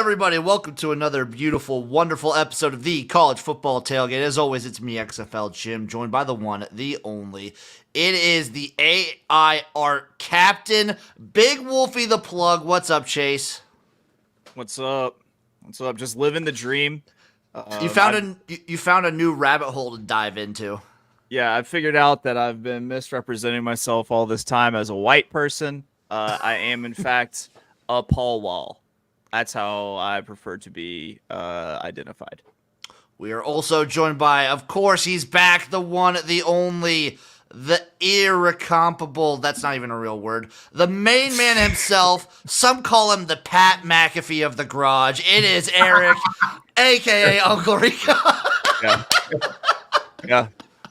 everybody. Welcome to another beautiful, wonderful episode of the College Football Tailgate. As always, it's me, XFL Jim, joined by the one, the only. It is the AI Art Captain, Big Wolfie the Plug. What's up, Chase? What's up? What's up? Just living the dream. You found a new rabbit hole to dive into. Yeah, I figured out that I've been misrepresenting myself all this time as a white person. I am, in fact, a Paul Wall. That's how I prefer to be identified. We are also joined by, of course, he's back, the one, the only, the irrecomparable, that's not even a real word, the main man himself. Some call him the Pat McAfee of the garage. It is Erik, a.k.a. Uncle Rico. Yeah.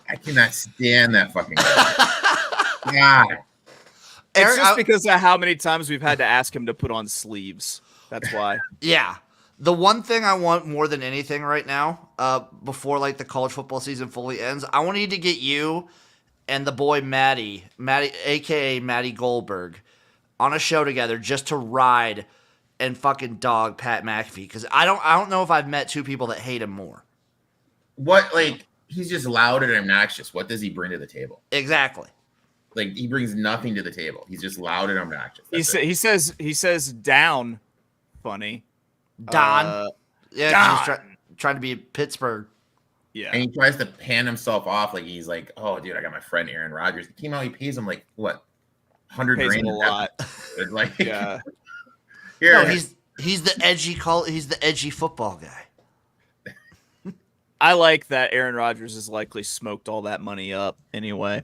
I cannot stand that fucking guy. God. It's just because of how many times we've had to ask him to put on sleeves. That's why. Yeah. The one thing I want more than anything right now, before like the college football season fully ends, I want to get you and the boy Maddie, aka Maddie Goldberg, on a show together just to ride and fucking dog Pat McAfee, because I don't know if I've met two people that hate him more. What, like, he's just loud and obnoxious. What does he bring to the table? Exactly. Like, he brings nothing to the table. He's just loud and obnoxious. He says down funny. Don. Don. He's trying to be Pittsburgh. Yeah. And he tries to pan himself off like he's like, oh, dude, I got my friend Aaron Rodgers. He came out, he pays him like, what, 100 Pays grand? him a lot. Like, Yeah. Here, No, he's the edgy football guy. I like that Aaron Rodgers has likely smoked all that money up anyway.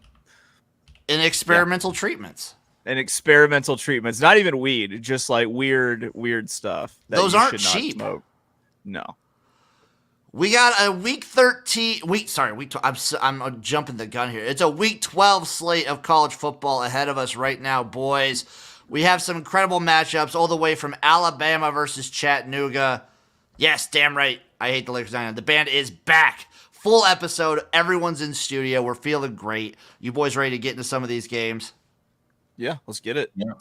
In experimental treatments. And experimental treatments, not even weed, just like weird stuff. Those aren't cheap. Smoke. No. We got a week 13. I'm jumping the gun here. It's a week 12 slate of college football ahead of us right now, boys. We have some incredible matchups all the way from Alabama versus Chattanooga. Yes, damn right. I hate the Lakers. The band is back. Full episode. Everyone's in studio. We're feeling great. You boys ready to get into some of these games? Yeah, let's get it. Yeah.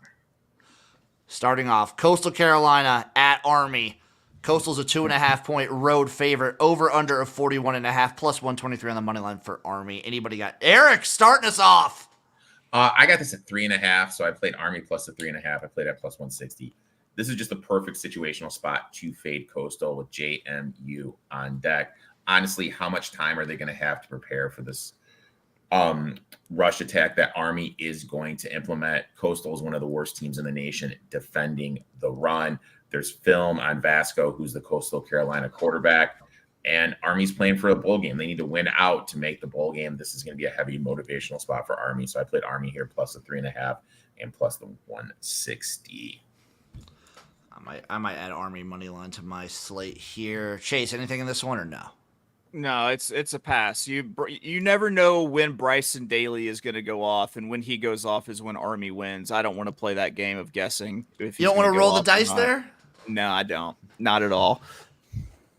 Starting off, Coastal Carolina at Army. Coastal's a 2.5-point road favorite. Over under of 41.5 plus 123 on the money line for Army. Anybody got Erik starting us off? I got this at 3.5, so I played Army plus the 3.5. I played at plus 160. This is just a perfect situational spot to fade Coastal with JMU on deck. Honestly, how much time are they going to have to prepare for this rush attack that Army is going to implement? Coastal is one of the worst teams in the nation defending the run. There's film on Vasco, who's the Coastal Carolina quarterback, and Army's playing for a bowl game. They need to win out to make the bowl game. This is going to be a heavy motivational spot for Army. So I played Army here plus the 3.5 and plus the 160. I might add Army money line to my slate here. Chase, anything in this one or no? No, it's a pass. You never know when Bryson Daly is going to go off, and when he goes off is when Army wins. I don't want to play that game of guessing. If you don't want to roll the dice there? No, I don't. Not at all.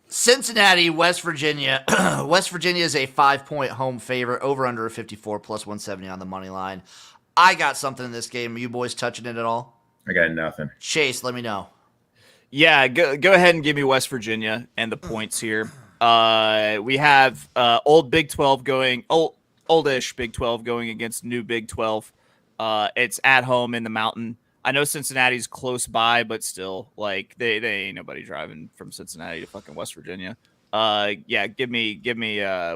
Cincinnati, West Virginia. West Virginia is a 5-point home favorite. Over under a 54 plus 170 on the money line. I got something in this game. Are you boys touching it at all? I got nothing. Chase, let me know. Yeah, go ahead and give me West Virginia and the points here. We have old Big 12 going, oldish Big 12 going against new Big 12. It's at home in the mountain. I know Cincinnati's close by, but still, like they ain't nobody driving from Cincinnati to fucking West Virginia. Yeah, give me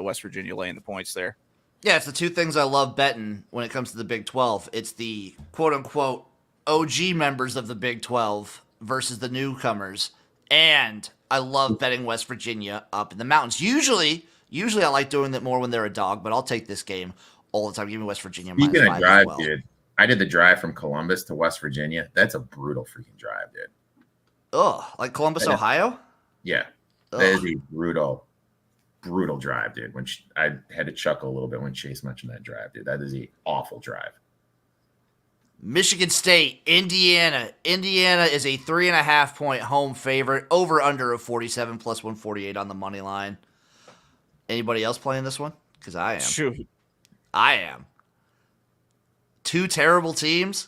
West Virginia laying the points there. Yeah, it's the two things I love betting when it comes to the Big 12. It's the quote unquote OG members of the Big 12 versus the newcomers, and I love betting West Virginia up in the mountains. Usually I like doing that more when they're a dog, but I'll take this game all the time. Give me West Virginia. Speaking of drive, dude, I did the drive from Columbus to West Virginia. That's a brutal freaking drive, dude. Oh, like Columbus, Ohio? Yeah. That is a brutal drive, dude. I had to chuckle a little bit when Chase mentioned that drive, dude. That is an awful drive. Michigan State, Indiana. Indiana is a 3.5-point home favorite. Over under of 47 plus 148 on the money line. Anybody else playing this one? Because I am. Shoot. I am. Two terrible teams.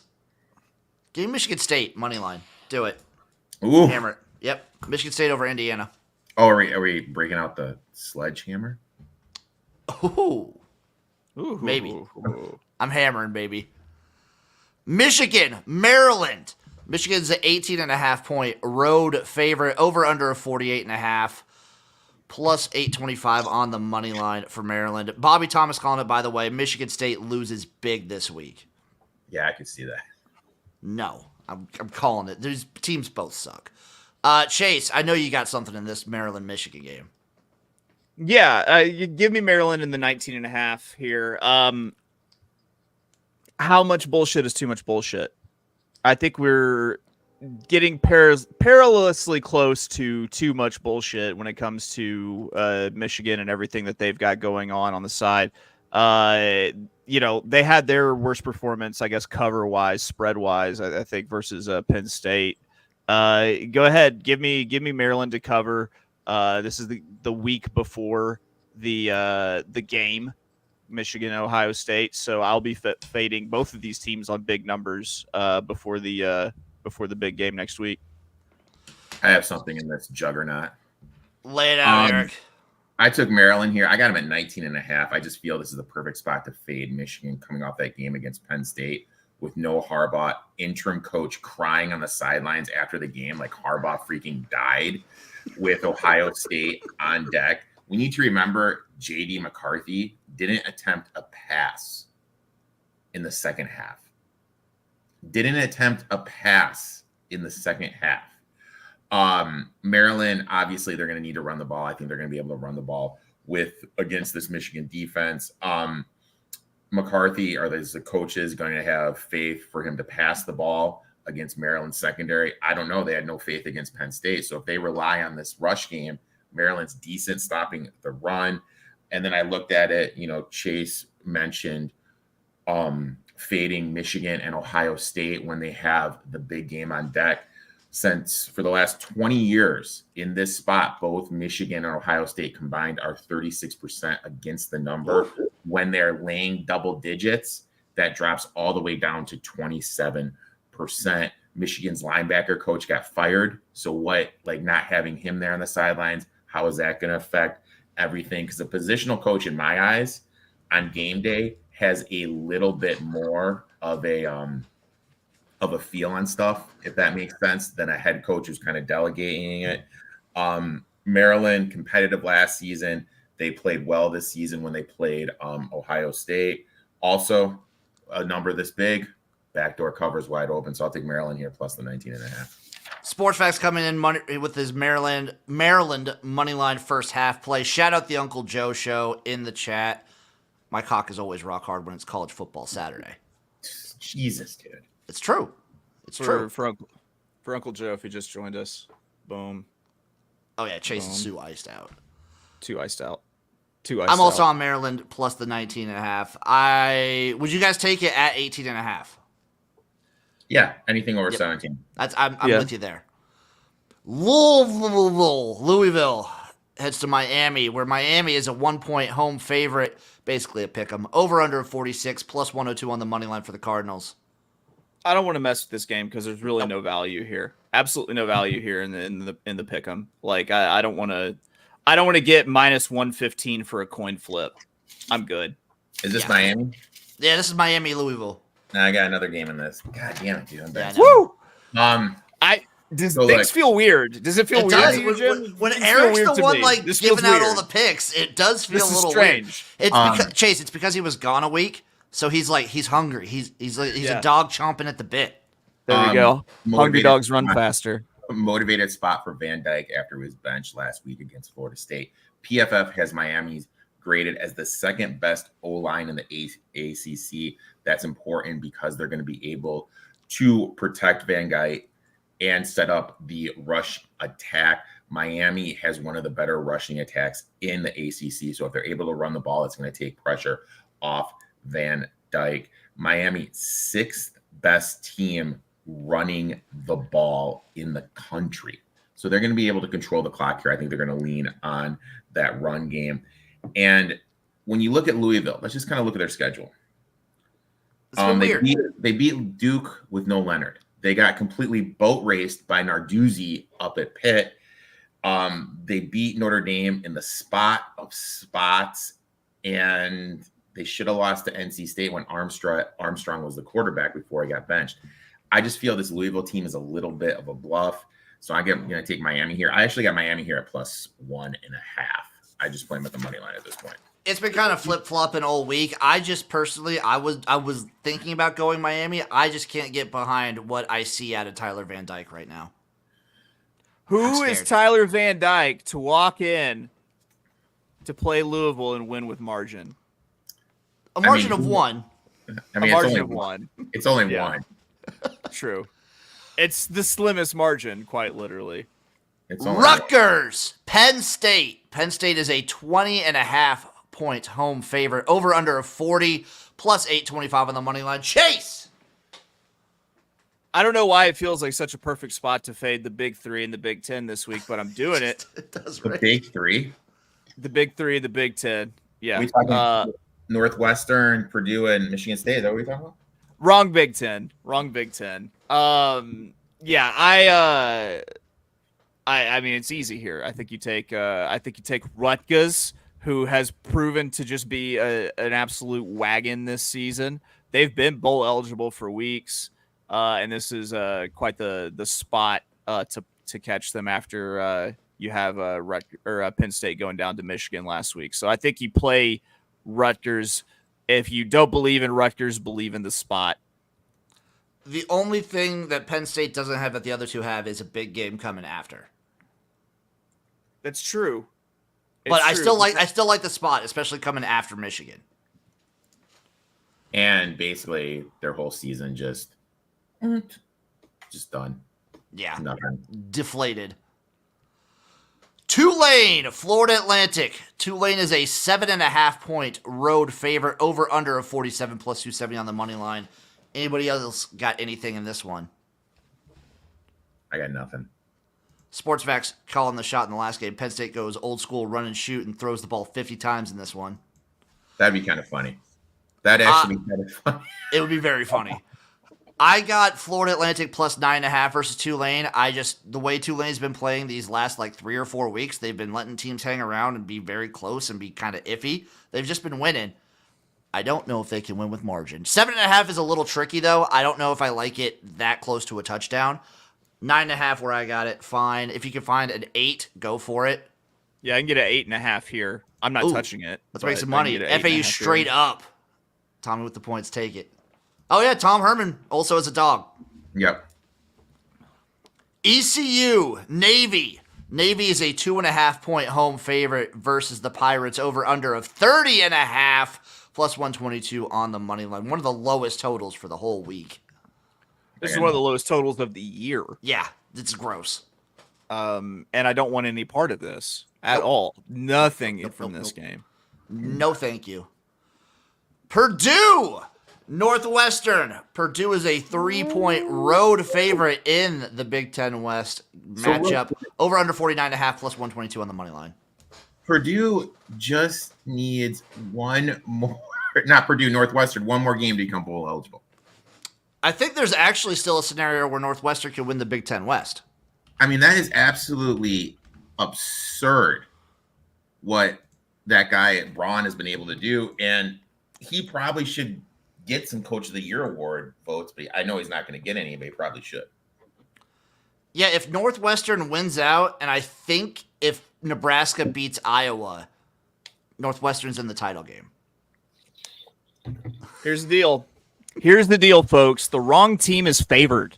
Give me Michigan State money line. Do it. Ooh. Hammer it. Yep. Michigan State over Indiana. Oh, are we breaking out the sledgehammer? Ooh. Maybe. I'm hammering, baby. Michigan, Maryland. Michigan's an 18.5-point road favorite, over under a 48.5, plus 825 on the money line for Maryland. Bobby Thomas calling it, by the way. Michigan State loses big this week. Yeah, I could see that. No, I'm calling it. These teams both suck. Chase, I know you got something in this Maryland-Michigan game. Yeah, you give me Maryland in the 19.5 here. How much bullshit is too much bullshit? I think we're getting perilously close to too much bullshit when it comes to Michigan and everything that they've got going on the side. They had their worst performance, I guess, cover-wise, spread-wise, I think, versus Penn State. Go ahead, give me Maryland to cover. This is the week before the game, Michigan, Ohio State. So I'll be fading both of these teams on big numbers before the big game next week. I have something in this juggernaut. Lay it out, Erik. I took Maryland here. I got them at 19.5. I just feel this is the perfect spot to fade Michigan coming off that game against Penn State with no Harbaugh, interim coach crying on the sidelines after the game like Harbaugh freaking died, with Ohio State on deck. We need to remember J.D. McCarthy didn't attempt a pass in the second half. Maryland, obviously, they're going to need to run the ball. I think they're going to be able to run the ball against this Michigan defense. McCarthy, or the coach, is going to have faith for him to pass the ball against Maryland's secondary. I don't know. They had no faith against Penn State. So if they rely on this rush game, Maryland's decent stopping the run. And then I looked at it, Chase mentioned fading Michigan and Ohio State when they have the big game on deck. Since for the last 20 years in this spot, both Michigan and Ohio State combined are 36% against the number. When they're laying double digits, that drops all the way down to 27%. Michigan's linebacker coach got fired. So not having him there on the sidelines, how is that going to affect everything? Because the positional coach, in my eyes, on game day has a little bit more of a feel on stuff, if that makes sense, than a head coach who's kind of delegating it. Maryland, competitive last season. They played well this season when they played Ohio State. Also, a number this big, backdoor covers wide open. So I'll take Maryland here plus the 19.5. Sports Facts coming in with his Maryland money line first half play. Shout out the Uncle Joe show in the chat. My cock is always rock hard when it's college football Saturday. Jesus, dude. It's true. It's true. For Uncle Joe, if he just joined us, boom. Oh, yeah, Chase and Sue iced out. Two iced out. I'm also on Maryland plus the 19.5. Would you guys take it at 18.5? Yeah, anything over 17. I'm with you there. Louisville heads to Miami, where Miami is a 1-point home favorite, basically a pick 'em. Over under 46, plus 102 on the money line for the Cardinals. I don't want to mess with this game because there's really no value here. Absolutely no value here in the pick 'em. Like I don't want to get minus 115 for a coin flip. I'm good. Is this Miami? Yeah, this is Miami, Louisville. I got another game in this. God damn it, dude. I'm back. Woo! Things feel weird. Does it feel weird to you, Jim? When Eric's the one giving out all the picks, it does feel a little strange. Weird. It's because Chase. It's because he was gone a week, so he's hungry. He's a dog chomping at the bit. There you go. Hungry dogs run faster. Motivated spot for Van Dyke after his bench last week against Florida State. PFF has Miami's graded as the second best O-line in the ACC. That's important because they're going to be able to protect Van Dyke and set up the rush attack. Miami has one of the better rushing attacks in the ACC. So if they're able to run the ball, it's going to take pressure off Van Dyke. Miami, sixth best team running the ball in the country. So they're going to be able to control the clock here. I think they're going to lean on that run game. And when you look at Louisville, let's just kind of look at their schedule. They beat Duke with no Leonard. They got completely boat raced by Narduzzi up at Pitt. They beat Notre Dame in the spot of spots, and they should have lost to NC State when Armstrong was the quarterback before he got benched. I just feel this Louisville team is a little bit of a bluff, so I'm going to take Miami here. I actually got Miami here at +1.5. I just play them at the money line at this point. It's been kind of flip-flopping all week. I just personally, I was thinking about going Miami. I just can't get behind what I see out of Tyler Van Dyke right now. Who is Tyler Van Dyke to walk in to play Louisville and win with margin? A margin of one. I mean, a margin of one. It's only one. True. It's the slimmest margin, quite literally. It's only Rutgers, Penn State. Penn State is a 20.5 point home favorite. Over under of 40, +825 on the money line. Chase! I don't know why it feels like such a perfect spot to fade the Big Three in the Big Ten this week, but I'm doing it. It does, the right? Big Three. The Big Three, the Big Ten. Yeah. We talking Northwestern, Purdue, and Michigan State. Is that what we talking about? Wrong Big Ten. Wrong Big Ten. Yeah, I mean, it's easy here. I think you take Rutgers, who has proven to just be an absolute wagon this season. They've been bowl eligible for weeks, and this is quite the spot to catch them after you have Penn State going down to Michigan last week. So I think you play Rutgers. If you don't believe in Rutgers, believe in the spot. The only thing that Penn State doesn't have that the other two have is a big game coming after. That's true. But I still like the spot, especially coming after Michigan. And basically, their whole season just done. Yeah, Nothing. Deflated. Tulane, Florida Atlantic. Tulane is a 7.5 point road favorite. Over under of 47 +270 on the money line. Anybody else got anything in this one? I got nothing. SportsVax calling the shot in the last game. Penn State goes old school run and shoot and throws the ball 50 times in this one. That'd be kind of funny. That'd actually be kind of funny. It would be very funny. I got Florida Atlantic +9.5 versus Tulane. The way Tulane's been playing these last 3 or 4 weeks, they've been letting teams hang around and be very close and be kind of iffy. They've just been winning. I don't know if they can win with margin. 7.5 is a little tricky, though. I don't know if I like it that close to a touchdown. 9.5 where I got it, fine. If you can find an 8, go for it. Yeah, I can get an 8.5 here. I'm not touching it. Let's make some money. FAU FAU straight up. Tommy with the points, take it. Oh, yeah, Tom Herman also is a dog. Yep. ECU, Navy. Navy is a 2.5 point home favorite versus the Pirates. Over under of 30.5 +122 on the money line. One of the lowest totals for the whole week. This is one of the lowest totals of the year. Yeah, it's gross. And I don't want any part of this at all. Nothing from this game. No, thank you. Purdue, Northwestern. Purdue is a 3-point road favorite in the Big Ten West matchup. Over under 49.5 +122 on the money line. Purdue just needs one more, not Purdue, Northwestern, one more game to become bowl eligible. I think there's actually still a scenario where Northwestern could win the Big Ten West. I mean, that is absolutely absurd what that guy at Braun has been able to do. And he probably should get some Coach of the Year award votes, but I know he's not going to get any, but he probably should. Yeah, if Northwestern wins out, and I think if Nebraska beats Iowa, Northwestern's in the title game. Here's the deal, folks. The wrong team is favored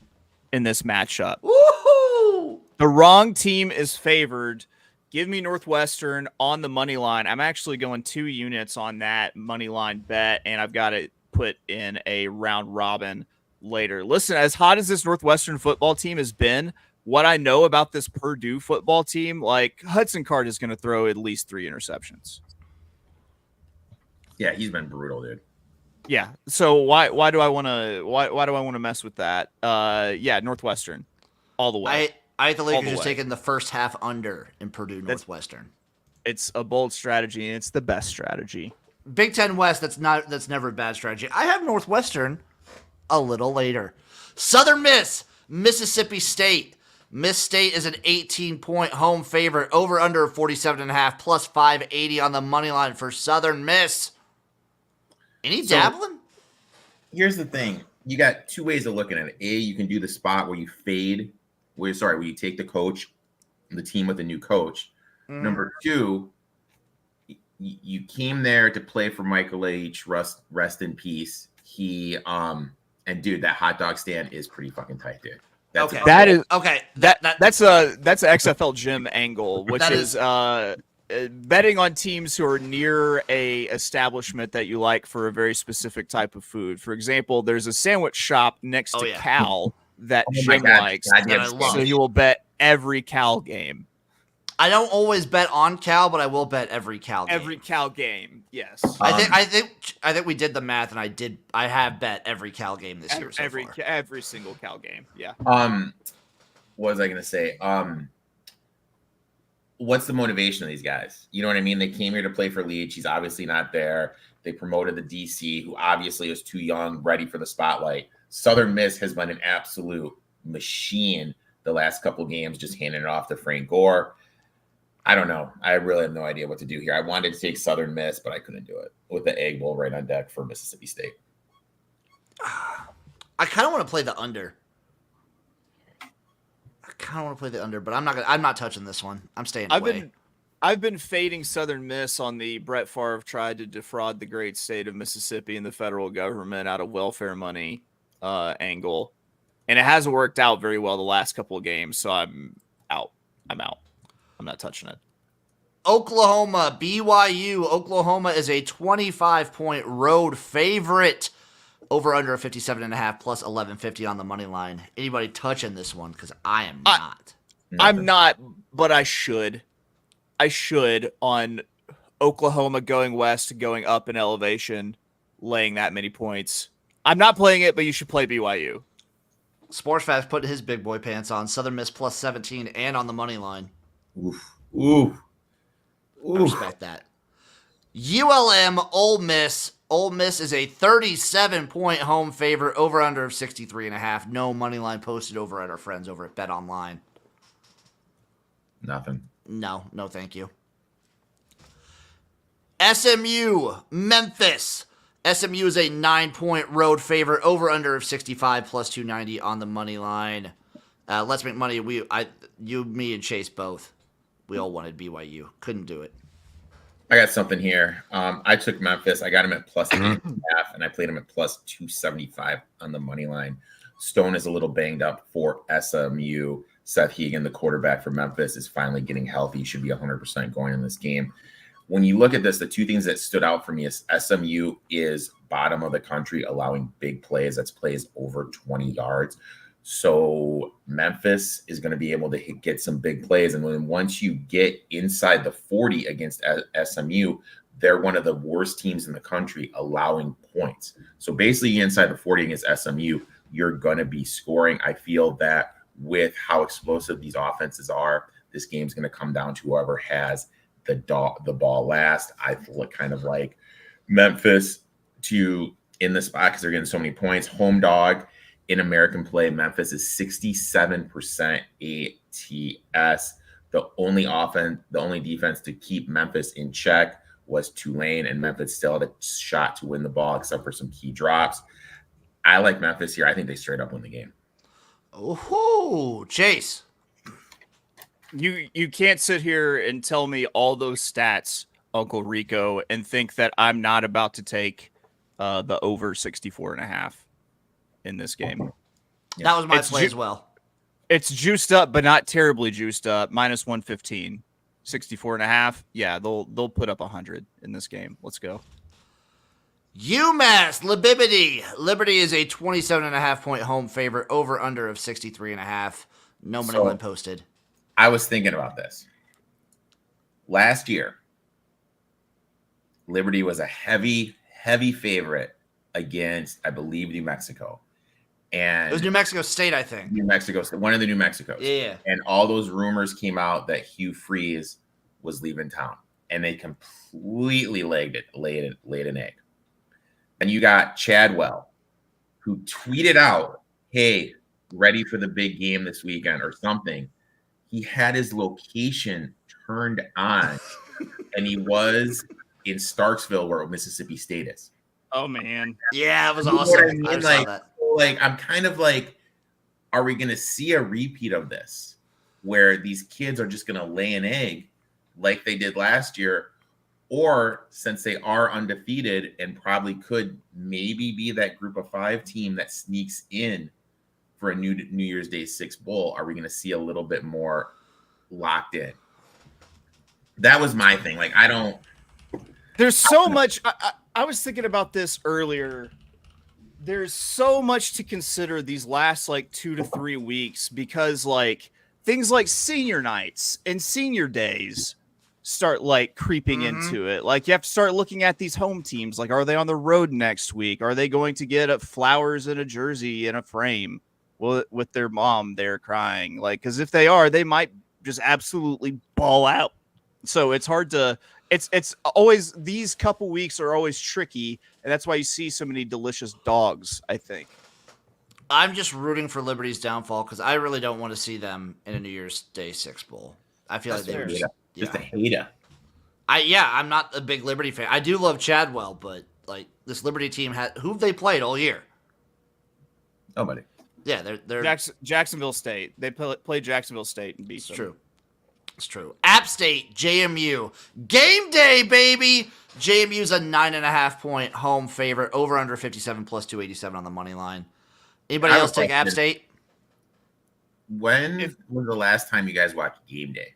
in this matchup. Woohoo! The wrong team is favored. Give me Northwestern on the money line. I'm actually going 2 units on that money line bet, and I've got it put in a round robin later. Listen, as hot as this Northwestern football team has been, what I know about this Purdue football team, Hudson Card is going to throw at least 3 interceptions. Yeah, he's been brutal, dude. Yeah. So why do I want to mess with that? Yeah, Northwestern all the way. I think the Lakers just taking the first half under in Purdue Northwestern. It's a bold strategy, and it's the best strategy. Big Ten West, that's never a bad strategy. I have Northwestern a little later. Southern Miss, Mississippi State. Miss State is an 18-point home favorite, over under 47.5, plus 580 on the money line for Southern Miss. Any dabbling? Here's the thing. You got two ways of looking at it. A, you can do the spot where you fade, where you take the coach, the team with a new coach. Number two, you came there to play for Michael H. Rest in peace. He and dude, that hot dog stand is pretty fucking tight, dude. That's a XFL Jim angle, which is betting on teams who are near a establishment that you like for a very specific type of food. For example, there's a sandwich shop next to Cal that Jim likes, so he will bet every Cal game. I don't always bet on Cal, but I will bet every Cal game. Every Cal game, yes. I think we did the math, and I have bet every Cal game this year so far. Every single Cal game, yeah. What was I gonna say? What's the motivation of these guys? You know what I mean? They came here to play for Leach. He's obviously not there. They promoted the DC, who obviously was too young, ready for the spotlight. Southern Miss has been an absolute machine the last couple games, just handing it off to Frank Gore. I don't know. I really have no idea what to do here. I wanted to take Southern Miss, but I couldn't do it with the Egg Bowl right on deck for Mississippi State. I kind of want to play the under. But I'm not touching this one. I'm staying away. I've been fading Southern Miss on the Brett Favre tried to defraud the great state of Mississippi and the federal government out of welfare money angle, and it hasn't worked out very well the last couple of games. So I'm out. I'm not touching it. Oklahoma, BYU. Oklahoma is a 25-point road favorite. Over under 57.5, plus 1150 on the money line. Anybody touching this one? Because I am not. I'm not, but I should. I should on Oklahoma going west, going up in elevation, laying that many points. I'm not playing it, but you should play BYU. SportsFast putting his big boy pants on. Southern Miss plus 17 and on the money line. Ooh. I respect that. ULM, Ole Miss. Ole Miss is a 37-point home favorite, over under of 63.5. No money line posted over at our friends over at Bet Online. Nothing. No, thank you. SMU, Memphis. SMU is a 9-point road favorite, over under of 65, plus 290 on the money line. Let's make money. You, me, and Chase both. We all wanted BYU. Couldn't do it. I got something here. I took Memphis. I got him at plus 8.5, and I played him at plus 275 on the money line. Stone is a little banged up for SMU. Seth Hegan, the quarterback for Memphis, is finally getting healthy. He should be 100% going in this game. When you look at this, the two things that stood out for me is SMU is bottom of the country, allowing big plays. That's plays over 20 yards. So Memphis is going to be able to get some big plays. And then once you get inside the 40 against SMU, they're one of the worst teams in the country allowing points. So basically inside the 40 against SMU, you're going to be scoring. I feel that with how explosive these offenses are, this game's going to come down to whoever has the ball last. I kind of like Memphis to in the spot because they're getting so many points. Home dog. In American play, Memphis is 67% ATS. The only defense to keep Memphis in check was Tulane, and Memphis still had a shot to win the ball, except for some key drops. I like Memphis here. I think they straight up win the game. Oh, Chase. You can't sit here and tell me all those stats, Uncle Rico, and think that I'm not about to take the over 64.5. in this game. That was my play as well. It's juiced up, but not terribly juiced up. Minus 115, 64.5. Yeah, they'll put up 100 in this game. Let's go. UMass, Liberty. Liberty is a 27.5-point home favorite, over under of 63.5. No money line posted. I was thinking about this. Last year, Liberty was a heavy favorite against, I believe, New Mexico. And it was New Mexico State, I think. New Mexico State, one of the New Mexicos. Yeah. And all those rumors came out that Hugh Freeze was leaving town, and they completely laid an egg. And you got Chadwell, who tweeted out, "Hey, ready for the big game this weekend or something. He had his location turned on, and he was in Starksville, where Mississippi State is. Oh man, Yeah, it was You know awesome. what I mean? I saw Like, that. like I'm kind of like, are we going to see a repeat of this, where these kids are just going to lay an egg like they did last year, or since they are undefeated and probably could maybe be that group of 5 team that sneaks in for a New Year's Day 6 bowl, are we going to see a little bit more locked in? That was my thing. Like, I don't. there's so much. I was thinking about this earlier. There's so much to consider these last like 2 to 3 weeks, because like things like senior nights and senior days start like creeping into it. Like you have to start looking at these home teams. Like, are they on the road next week? Are they going to get flowers in a jersey in a frame with their mom there crying? Like, because if they are, they might just absolutely ball out. So it's hard to. It's always, these couple weeks are always tricky, and that's why you see so many delicious dogs, I think. I'm just rooting for Liberty's downfall because I really don't want to see them in a New Year's Day 6 bowl. I feel like they were Just a hater. I'm not a big Liberty fan. I do love Chadwell, but like this Liberty team who've they played all year? Nobody. Yeah, they're Jacksonville State. They played Jacksonville State and beat It's them. true. It's true. App State, JMU. Game day, baby! JMU's a 9.5 point home favorite. Over under 57 plus 287 on the money line. Anybody else take App State? When was the last time you guys watched Game Day?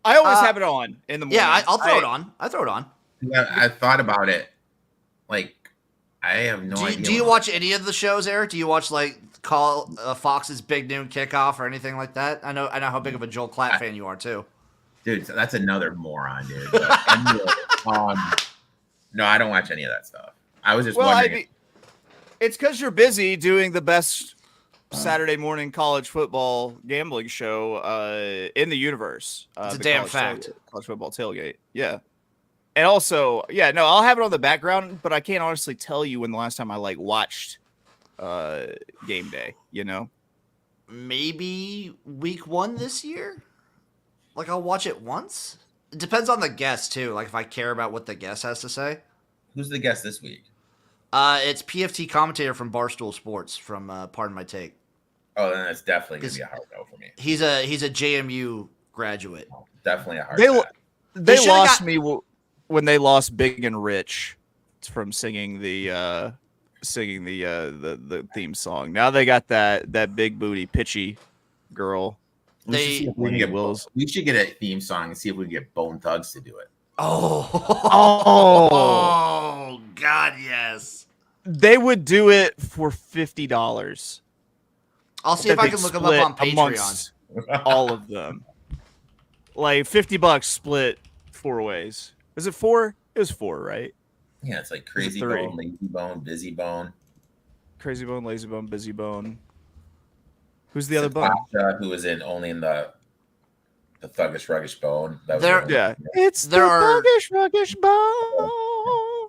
I always have it on in the morning. Yeah, I'll throw it on. I throw it on. Yeah, I thought about it. Like, I have no idea. Do you watch any of the shows, Eric? Do you watch like Fox's Big Noon Kickoff or anything like that? I know how big of a Joel Klatt fan you are too. Dude, that's another moron, dude. But anyway, no, I don't watch any of that stuff. I was just wondering. It's because you're busy doing the best Saturday morning college football gambling show in the universe. It's a damn fact. College football tailgate. Yeah. And also, yeah, no, I'll have it on the background, but I can't honestly tell you when the last time I like watched Game Day, you know? Maybe week 1 this year? Like I'll watch it once? It depends on the guest too. Like if I care about what the guest has to say. Who's the guest this week? It's PFT commentator from Barstool Sports from Pardon My Take. Oh, then that's definitely gonna be a hard no for me. He's a JMU graduate. Definitely a hard no. They lost me when they lost Big and Rich from singing the theme song. Now they got that big booty pitchy girl. We should get a theme song and see if we can get Bone Thugs to do it. Oh, God, yes. They would do it for $50. I'll see if I can look them up on Patreon. All of them. Like $50 split 4 ways. Is it 4? It was 4, right? Yeah, it's like Crazy Bone, Lazy Bone, Busy Bone. Crazy Bone, Lazy Bone, Busy Bone. Who's the other bone? Who was only in the Thuggish Ruggish Bone. It's the Thuggish Ruggish Bone.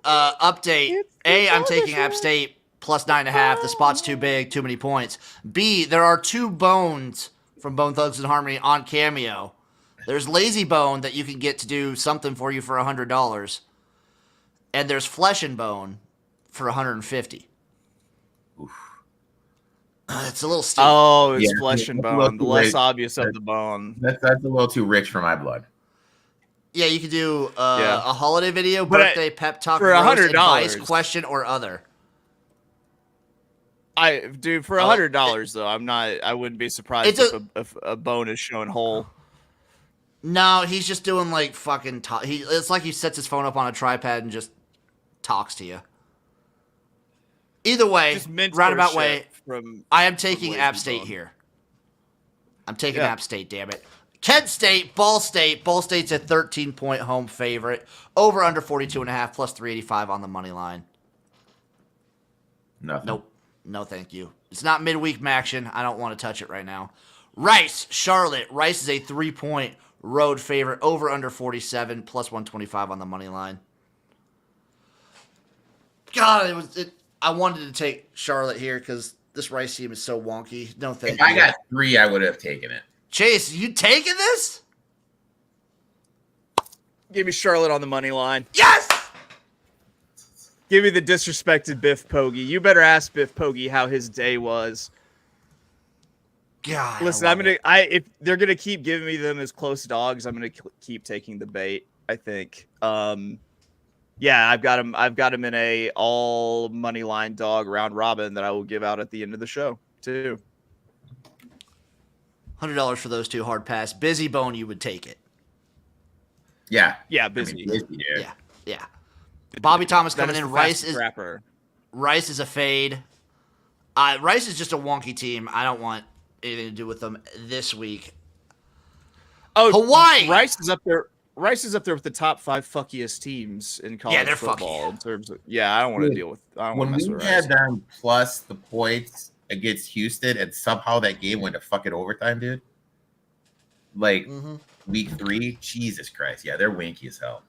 Update. A, I'm taking App State plus 9.5. The spot's too big, too many points. B, there are 2 bones from Bone Thugs and Harmony on Cameo. There's Lazy Bone that you can get to do something for you for $100. And there's Flesh and Bone for $150. Oof. It's a little steep. Oh, it's Flesh and Bone. The less obvious of the bone. That's a little too rich for my blood. Yeah, you could do a holiday video, birthday, pep talk, for $100, advice, question, or other. For $100 though, I wouldn't be surprised if a bone is shown whole. No, he's just doing like fucking. It's like he sets his phone up on a tripod and just talks to you. Either way, roundabout way, I am taking App State here. I'm taking App State, damn it. Kent State, Ball State. Ball State's a 13-point home favorite. Over under 42.5 plus 385 on the money line. Nothing. Nope. No, thank you. It's not midweek action. I don't want to touch it right now. Rice, Charlotte. Rice is a 3-point road favorite. Over under 47 plus 125 on the money line. God, I wanted to take Charlotte here because This Rice team is so wonky. No, thank If you. I got 3, I would have taken it. Chase, you taking this? Give me Charlotte on the money line. Yes! Give me the disrespected Biff Poggi. You better ask Biff Poggi how his day was. God, Listen, if they're gonna keep giving me them as close dogs, I'm gonna keep taking the bait. I think. Yeah, I've got him in a all money line dog round robin that I will give out at the end of the show too. $100 for those two hard pass. Busy Bone, you would take it. Yeah. Busy. I mean, busy, dude. Yeah. Bobby Thomas That coming is in. the Rice fastest rapper. Rice is a fade. Rice is just a wonky team. I don't want anything to do with them this week. Oh, Hawaii! Rice is up there. Rice is up there with the top 5 fuckiest teams in college they're football fucky. In terms of I don't want to deal with. I don't want When to mess we with had Rice. them plus the points against Houston, and somehow that game went to fucking overtime, dude. Like week 3, Jesus Christ, yeah, they're winky as hell.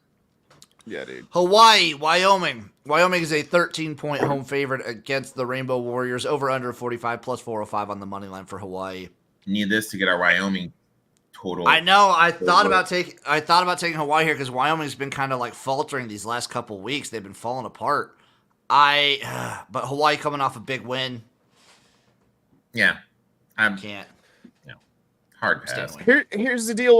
Yeah, dude. Hawaii, Wyoming. Wyoming is a 13-point home favorite against the Rainbow Warriors. Over under 45 plus 405 on the money line for Hawaii. Need this to get our Wyoming total. I know. I thought about taking Hawaii here because Wyoming's been kind of like faltering these last couple weeks. They've been falling apart. But Hawaii coming off a big win. Yeah, I Can't. hard pass. Here's the deal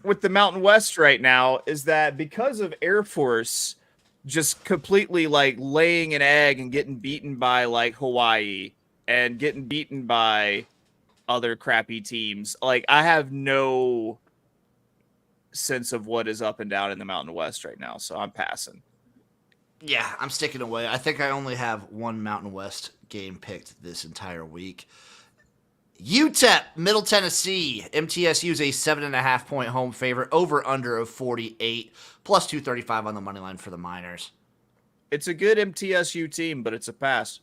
with the Mountain West right now is that because of Air Force just completely like laying an egg and getting beaten by like Hawaii and getting beaten by other crappy teams, like I have no sense of what is up and down in the Mountain West right now, so I'm passing. Yeah, I'm sticking away. I think I only have one Mountain West game picked this entire week. UTEP, Middle Tennessee. MTSU is a 7.5-point home favorite. Over under of 48 plus 235 on the money line for the Miners. It's a good MTSU team, but it's a pass.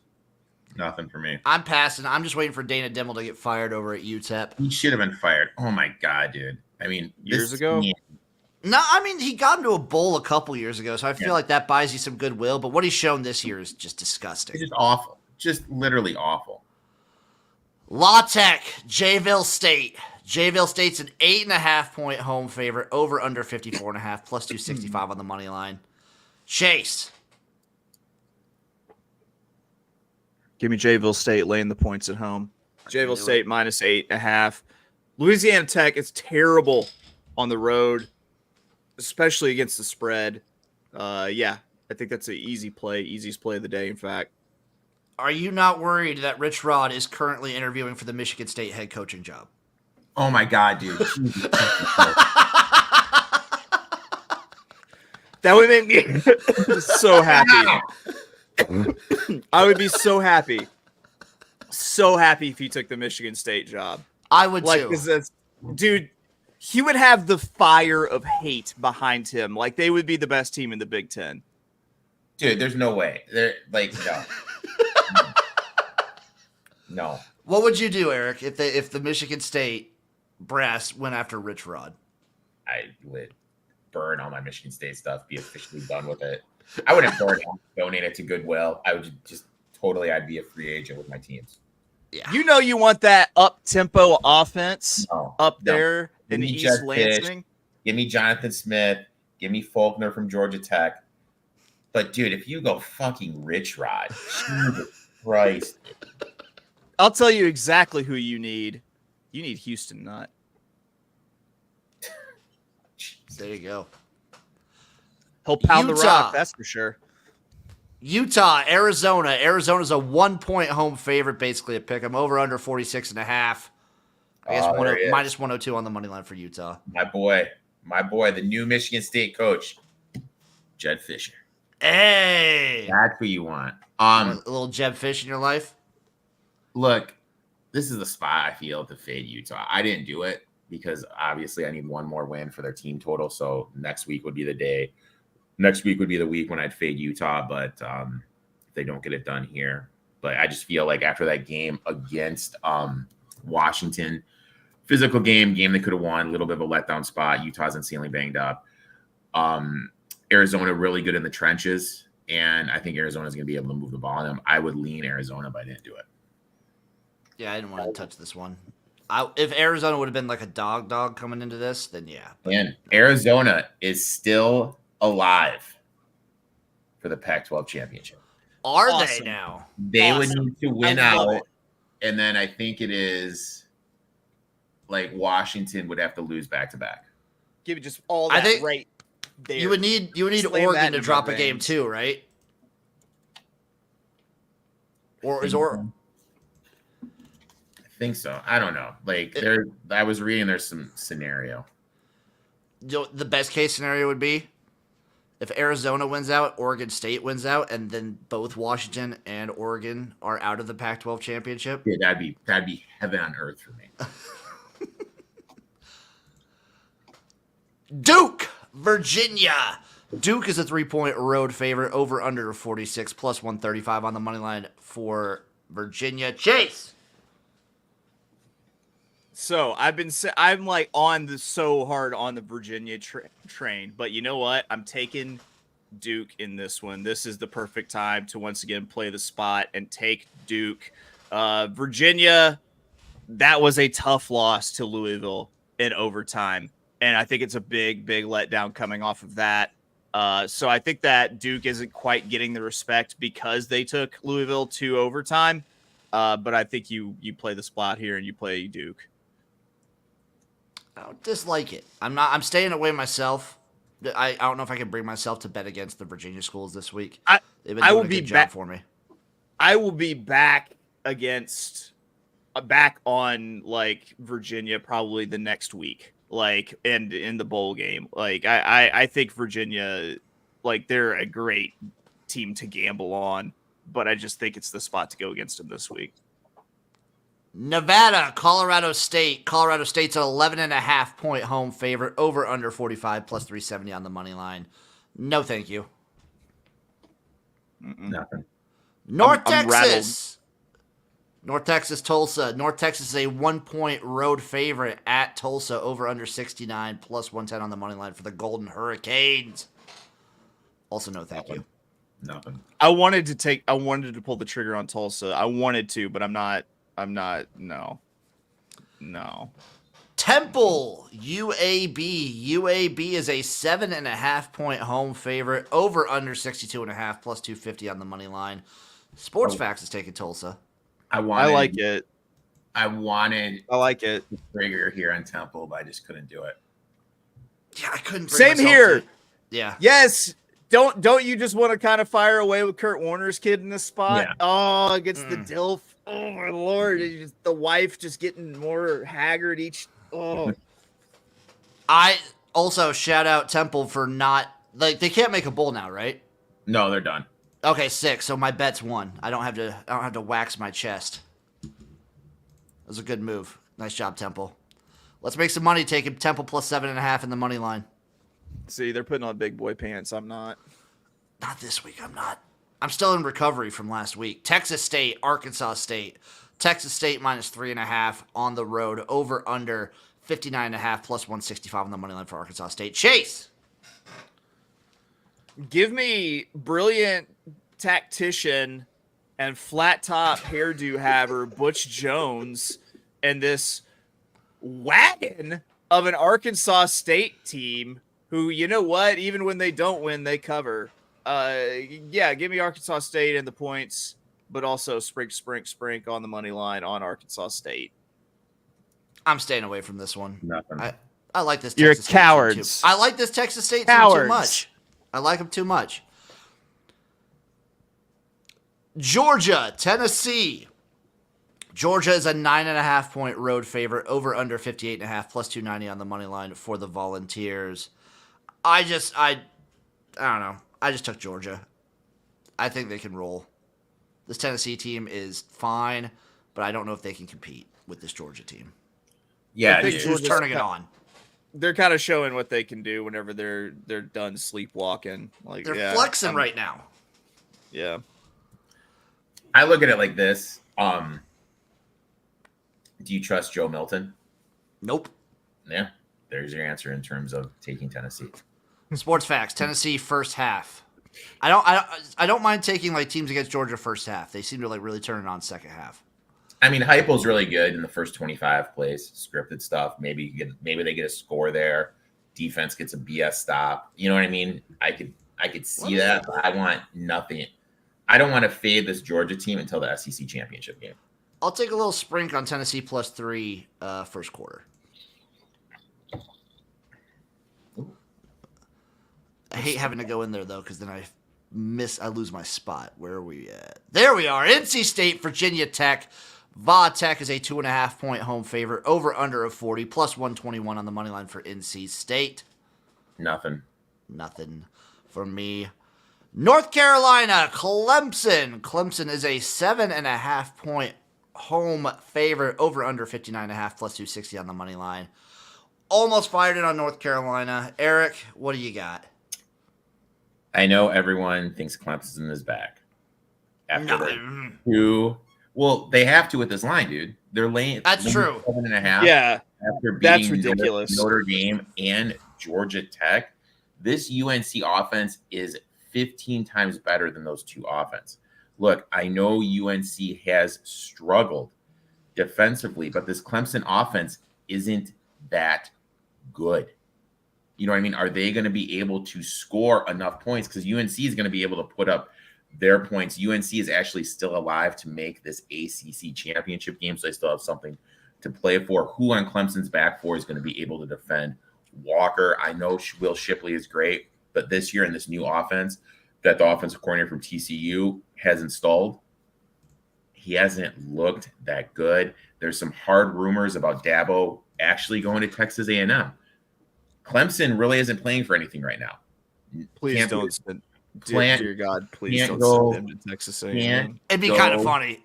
Nothing for me. I'm passing. I'm just waiting for Dana Dimmel to get fired over at UTEP. He should have been fired. Oh my god, dude. I mean, Years ago? No, I mean, he got into a bowl a couple years ago, so I feel like that buys you some goodwill. But what he's shown this year is just disgusting. It's just awful. Just literally awful. La Tech, Jayville State. Jayville State's an 8.5-point home favorite. Over under 54.5 plus 265 on the money line. Chase. Give me Jayville State laying the points at home. Jayville State minus 8.5. Louisiana Tech is terrible on the road, especially against the spread. I think that's an easy play, easiest play of the day, in fact. Are you not worried that Rich Rod is currently interviewing for the Michigan State head coaching job? Oh my god, dude. That would make me so happy. I would be so happy. So happy if he took the Michigan State job. I would Like, too. dude, he would have the fire of hate behind him. Like, they would be the best team in the Big Ten. Dude, there's no way. They're like, no. No. What would you do, Eric, if the Michigan State brass went after Rich Rod? I would burn all my Michigan State stuff, be officially done with it. I wouldn't burn it, donate it to Goodwill. I would just totally, I'd be a free agent with my teams. Yeah. You know you want that up-tempo offense No. there in Give me East Jed Lansing. Fish. Give me Jonathan Smith. Give me Faulkner from Georgia Tech. But, dude, if you go fucking Rich Rod, Jesus Christ. I'll tell you exactly who you need. You need Houston Nutt. There you go. He'll pound the Utah. rock, that's for sure. Utah, Arizona. Arizona's a 1-point home favorite, basically a pick. I'm over under 46.5. I guess minus 102 on the money line for Utah. My boy, the new Michigan State coach, Jed Fisher. Hey, That's who you want. a little Jeb Fish in your life. Look, this is the spot I feel to fade Utah. I didn't do it because obviously I need one more win for their team total. So next week would be the day. Next week would be the week when I'd fade Utah, but if they don't get it done here. But I just feel like after that game against Washington, physical game they could have won, a little bit of a letdown spot. Utah's insanely banged up. Arizona really good in the trenches, and I think Arizona's going to be able to move the ball on them. I would lean Arizona, but I didn't do it. Yeah, I didn't want to touch this one. If Arizona would have been like a dog coming into this, then yeah. And Arizona is still alive for the Pac-12 championship. Are Awesome. they now? They would need to win I love out, it. and then I think it is like Washington would have to lose back-to-back. Give me just all that right there. You would need Slam Oregon that to in drop my a game veins. too, right? Or is I think so. I don't know. Like I was reading there's some scenario. the best case scenario would be if Arizona wins out, Oregon State wins out, and then both Washington and Oregon are out of the Pac-12 championship. Yeah, that'd be heaven on earth for me. Duke, Virginia. Duke is a 3-point road favorite, over under 46 plus 135 on the money line for Virginia. Chase. So I'm like so hard on the Virginia train, but you know what? I'm taking Duke in this one. This is the perfect time to once again play the spot and take Duke. Virginia, that was a tough loss to Louisville in overtime, and I think it's a big letdown coming off of that. So I think that Duke isn't quite getting the respect because they took Louisville to overtime. But I think you play the spot here and you play Duke. I don't dislike it. I'm staying away myself. I don't know if I can bring myself to bet against the Virginia schools this week. They've been doing a good job for me. I will be back on like Virginia probably the next week, like and in the bowl game. Like I think Virginia, like they're a great team to gamble on, but I just think it's the spot to go against them this week. Nevada, Colorado State. Colorado State's an 11.5-point home favorite, over under 45 plus 370 on the money line. No, thank you. Nothing. North I'm Texas. North Texas, Tulsa. North Texas is a 1-point road favorite at Tulsa, over under 69 plus 110 on the money line for the Golden Hurricanes. Also, no, thank you. Nothing. I wanted to pull the trigger on Tulsa. I wanted to, but I'm not. No. Temple, UAB. UAB is a 7.5-point home favorite, over under 62.5 plus 250 on the money line. Sports Facts is taking Tulsa. I like it. I wanted the trigger here on Temple, but I just couldn't do it. Yeah, I couldn't. Same here. Yeah. Yes. Don't you just want to kind of fire away with Kurt Warner's kid in this spot? Yeah. Oh, against the DILF. Oh my Lord! The wife just getting more haggard each. Oh. I also shout out Temple for not they can't make a bowl now, right? No, they're done. Okay, 6. So my bet's won. I don't have to wax my chest. That was a good move. Nice job, Temple. Let's make some money taking Temple plus 7.5 in the money line. See, they're putting on big boy pants. I'm not. Not this week. I'm not. I'm still in recovery from last week. Texas State, Arkansas State. Texas State minus 3.5 on the road. Over under 59.5 plus 165 on the money line for Arkansas State. Chase. Give me brilliant tactician and flat top hairdo haver Butch Jones and this wagon of an Arkansas State team who, you know what, even when they don't win, they cover. Yeah, give me Arkansas State and the points, but also sprink on the money line on Arkansas State. I'm staying away from this one. Nothing. I like this. You're Texas cowards. State team too. I like this Texas State team too much. I like them too much. Georgia, Tennessee. Georgia is a 9.5-point road favorite, over under 58.5 plus 290 on the money line for the Volunteers. I don't know. I just took Georgia. I think they can roll. This Tennessee team is fine, but I don't know if they can compete with this Georgia team. Yeah, I think Who's turning it on? They're kind of showing what they can do whenever they're done sleepwalking. Like They're flexing right now. Yeah. I look at it like this. Do you trust Joe Milton? Nope. Yeah, there's your answer in terms of taking Tennessee. Sports Facts, Tennessee first half. I don't mind taking like teams against Georgia first half. They seem to like really turn it on second half. I mean, Hypo's really good in the first 25 plays, scripted stuff. Maybe they get a score there. Defense gets a BS stop. You know what I mean? I could see that, but I want nothing. I don't want to fade this Georgia team until the SEC championship game. I'll take a little sprink on Tennessee +3 first quarter. I hate having to go in there though, because then I lose my spot. Where are we at? There we are. NC State, Virginia Tech. Va Tech is a 2.5-point home favorite. Over under of 40, +121 on the money line for NC State. Nothing from me. North Carolina, Clemson. Clemson is a 7.5-point home favorite. Over under 59.5, +260 on the money line. Almost fired it on North Carolina. Erik, what do you got? I know everyone thinks Clemson is back. Well, they have to with this line, dude. They're laying. That's true. 7.5. Yeah, after beating that's ridiculous. Notre Dame and Georgia Tech, this UNC offense is 15 times better than those two offense. Look, I know UNC has struggled defensively, but this Clemson offense isn't that good. You know what I mean? Are they going to be able to score enough points? Because UNC is going to be able to put up their points. UNC is actually still alive to make this ACC championship game, so they still have something to play for. Who on Clemson's back four is going to be able to defend Walker? I know Will Shipley is great, but this year in this new offense that the offensive coordinator from TCU has installed, he hasn't looked that good. There's some hard rumors about Dabo actually going to Texas A&M. Clemson really isn't playing for anything right now. Please don't send, dear God, please don't send them to Texas A&M. It'd be kind of funny.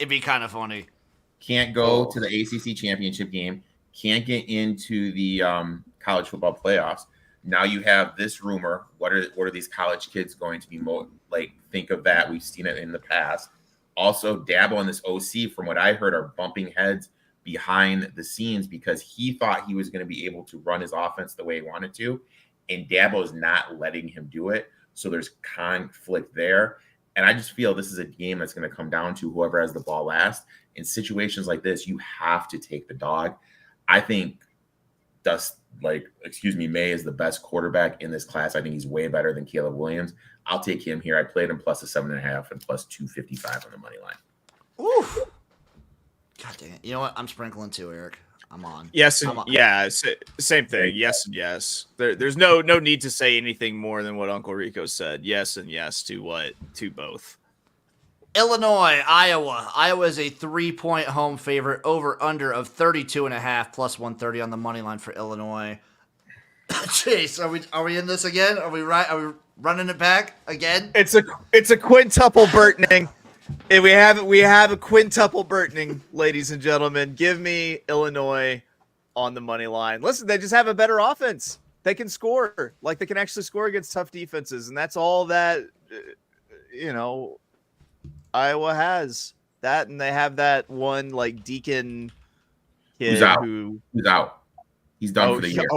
Can't go to the ACC championship game. Can't get into the college football playoffs. Now you have this rumor. What are these college kids going to be think of that? We've seen it in the past. Also, Dabo and this OC, from what I heard, are bumping heads behind the scenes because he thought he was going to be able to run his offense the way he wanted to, and Dabo is not letting him do it. So there's conflict there. And I just feel this is a game that's going to come down to whoever has the ball last. In situations like this, you have to take the dog. I think May is the best quarterback in this class. I think he's way better than Caleb Williams. I'll take him here. I played him +7.5 and +255 on the money line. Oof. God dang it. You know what? I'm sprinkling too, Erik. I'm on. Yes, and yeah, same thing. Yes and yes. There's no need to say anything more than what Uncle Rico said. Yes and yes to both. Illinois, Iowa. Iowa is a 3-point home favorite. Over under of 32.5 +130 on the money line for Illinois. Chase, are we in this again? Are we running it back again? It's a quintuple Burtoning. And we have a quintuple Burtoning, ladies and gentlemen. Give me Illinois on the money line. Listen, they just have a better offense. They can score. They can actually score against tough defenses, and that's all that Iowa has. That, and they have that one Deacon kid who's out. He's done for the year.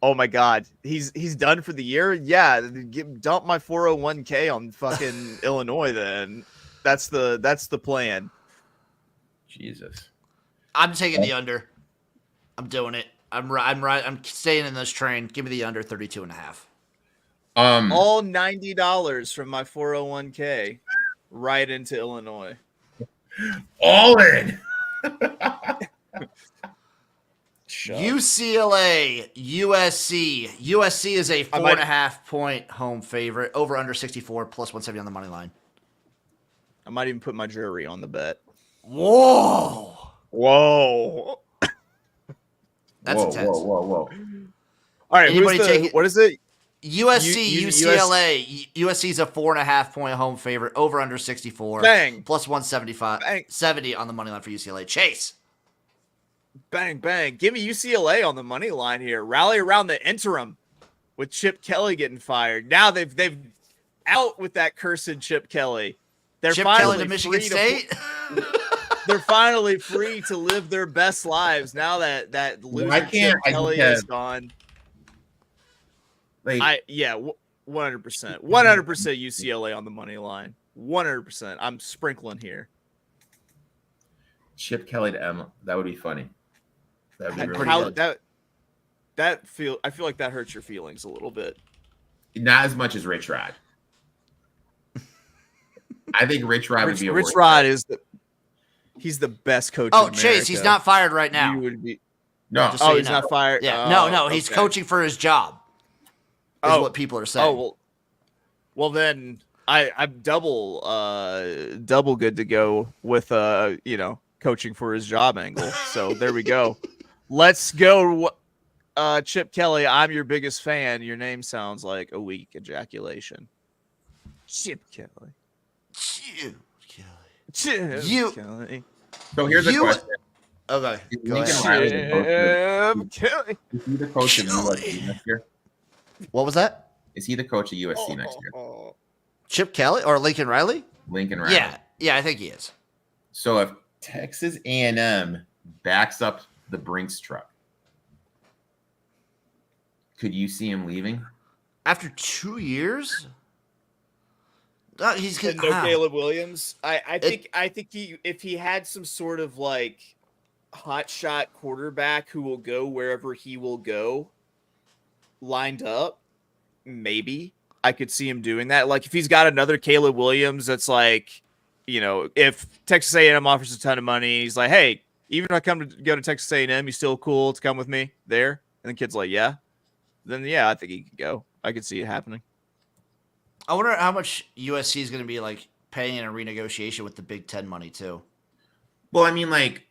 Oh my God, he's done for the year. Yeah, dump my 401k on fucking Illinois then. That's the plan. Jesus. I'm taking the under. I'm doing it. I'm right. I'm staying in this train. Give me the under 32.5. All $90 from my 401k right into Illinois. All in. UCLA, USC. USC is a 4.5-point home favorite. Over under 64 +170 on the money line. I might even put my jury on the bet. Whoa. That's intense. Whoa. All right, what is it? USC, UCLA. USC is a 4.5-point home favorite. Over under 64. Bang. +175. Bang. 70 on the money line for UCLA. Chase. Bang, bang. Give me UCLA on the money line here. Rally around the interim with Chip Kelly getting fired. Now they've out with that cursed Chip Kelly. They're Chip finally Kelly to Michigan State. They're finally free to live their best lives now that loser Chip Kelly is gone. 100%. 100% UCLA on the money line. 100%. I'm sprinkling here. Chip Kelly to Emma. That would be funny. That would be really How good. I feel like that hurts your feelings a little bit. Not as much as Rich Rod. I think Rich Rod would be a Rich worse Rod coach. is he's the best coach. Oh, in Chase, he's America. not fired right now. You would be. No. Just so you He's know. not fired. Yeah, Oh, no, he's okay. coaching for his job. Is what people are saying. Well then I'm double good to go with coaching for his job angle. So there we go. Let's go. Chip Kelly, I'm your biggest fan. Your name sounds like a weak ejaculation. Chip Kelly. Chip Kelly. Chip You- Kelly. So here's a question. Okay, Is go Lincoln ahead. Riley Chip Kelly. is he the coach of USC next year? What was that? Is he the coach of USC next year? Chip Kelly or Lincoln Riley? Lincoln Riley. Yeah, I think he is. So if Texas A&M backs up the Brinks truck, could you see him leaving? After 2 years? He's And gonna no Caleb Williams. I think if he had some sort of like hotshot quarterback who will go wherever he will go lined up, maybe I could see him doing that. Like if he's got another Caleb Williams that's like, if Texas A&M offers a ton of money, he's like, hey, even if I go to Texas A&M, you still cool to come with me there? And the kid's like, yeah. Then yeah, I think he could go. I could see it happening. I wonder how much USC is going to be like paying in a renegotiation with the Big Ten money too. Well, I mean, like,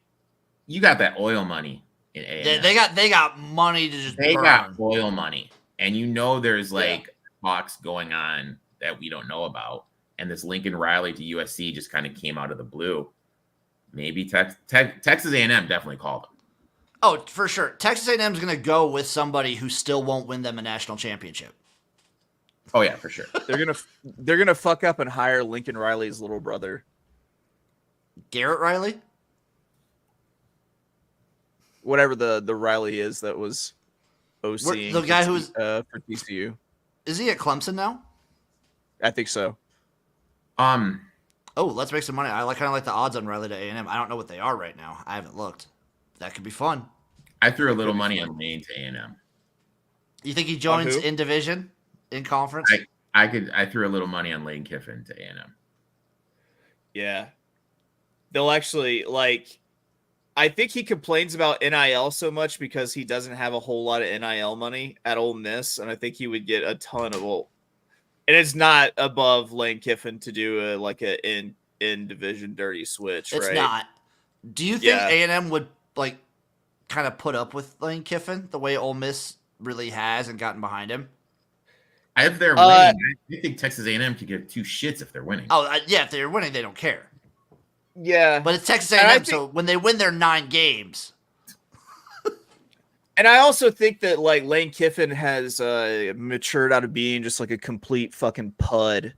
you got that oil money in A&M. They got money to just They burn. got oil money, and there's like talks going on that we don't know about. And this Lincoln Riley to USC just kind of came out of the blue. Maybe Texas A&M definitely called him. Oh, for sure. Texas A&M is going to go with somebody who still won't win them a national championship. Oh yeah, for sure. They're gonna fuck up and hire Lincoln Riley's little brother, Garrett Riley? whatever the Riley is that was OCing The guy who's for TCU. Is he at Clemson now? I think so. Oh, let's make some money. I kind of like the odds on Riley to A&M. I don't know what they are right now. I haven't looked. That could be fun. I threw a little money on Lane to A&M. You think he joins who? in division, in conference? I threw a little money on Lane Kiffin to A&M. Yeah, they'll actually I think he complains about NIL so much because he doesn't have a whole lot of NIL money at Ole Miss, and I think he would get a ton of and it's not above Lane Kiffin to do a in division dirty switch. It's right? not. Do you think Yeah. A&M would kind of put up with Lane Kiffin the way Ole Miss really has and gotten behind him? If they're winning, I think Texas A&M could give two shits if they're winning. Oh, yeah, if they're winning, they don't care. Yeah, But it's Texas And I A&M, think- so when they win their 9 games, and I also think that Lane Kiffin has matured out of being just like a complete fucking pud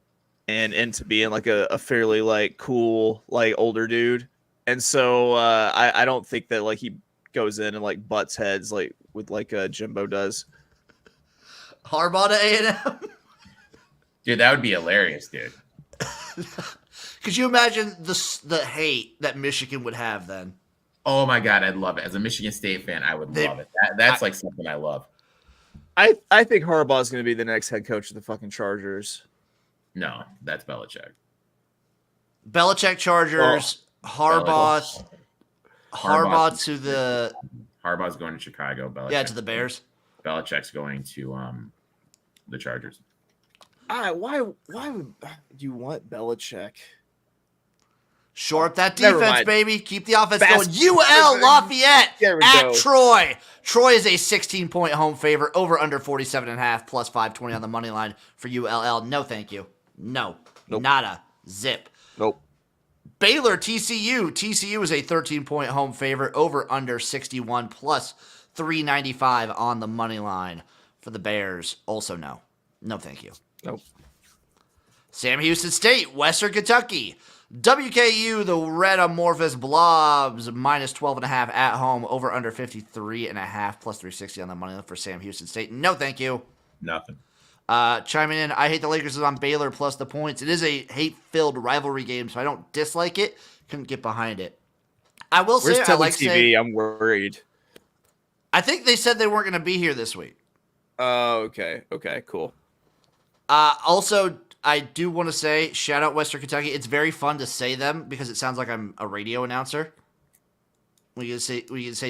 and into being like a fairly cool older dude. And so I don't think that he goes in and butts heads with Jimbo does. Harbaugh to A&M? Dude, that would be hilarious, dude. Could you imagine the hate that Michigan would have then? Oh my God, I'd love it. As a Michigan State fan, I would love it. That's something I love. I think Harbaugh is going to be the next head coach of the fucking Chargers. No, that's Belichick. Belichick Chargers, Harbaugh to the Harbaugh's going to Chicago. Belichick to the Bears. Belichick's going to the Chargers. Why would you want Belichick? Shore up that Never defense, mind. baby. Keep the offense Fast- going. UL Lafayette There we at go. Troy. Troy is a 16-point home favorite, over under 47.5, plus 520 on the money line for ULL. No, thank you. No. Nope. Nada. Zip. Nope. Baylor, TCU. TCU is a 13-point home favorite, over under 61, plus 395 on the money line for the Bears. Also no. No, thank you. Nope. Sam Houston State, Western Kentucky. WKU, the Red Amorphous Blobs, minus 12.5 at home, over under 53.5, plus 360 on the money line for Sam Houston State. No, thank you. Nothing. Chiming in, I hate the Lakers is on Baylor plus the points. It is a hate-filled rivalry game, so I don't dislike it. Couldn't get behind it. I will Where's say, I Tele like TV? saying, I'm worried. I think they said they weren't going to be here this week. Oh, okay. Okay, cool. Also, I do want to say, shout out Western Kentucky. It's very fun to say them because it sounds like I'm a radio announcer. We can say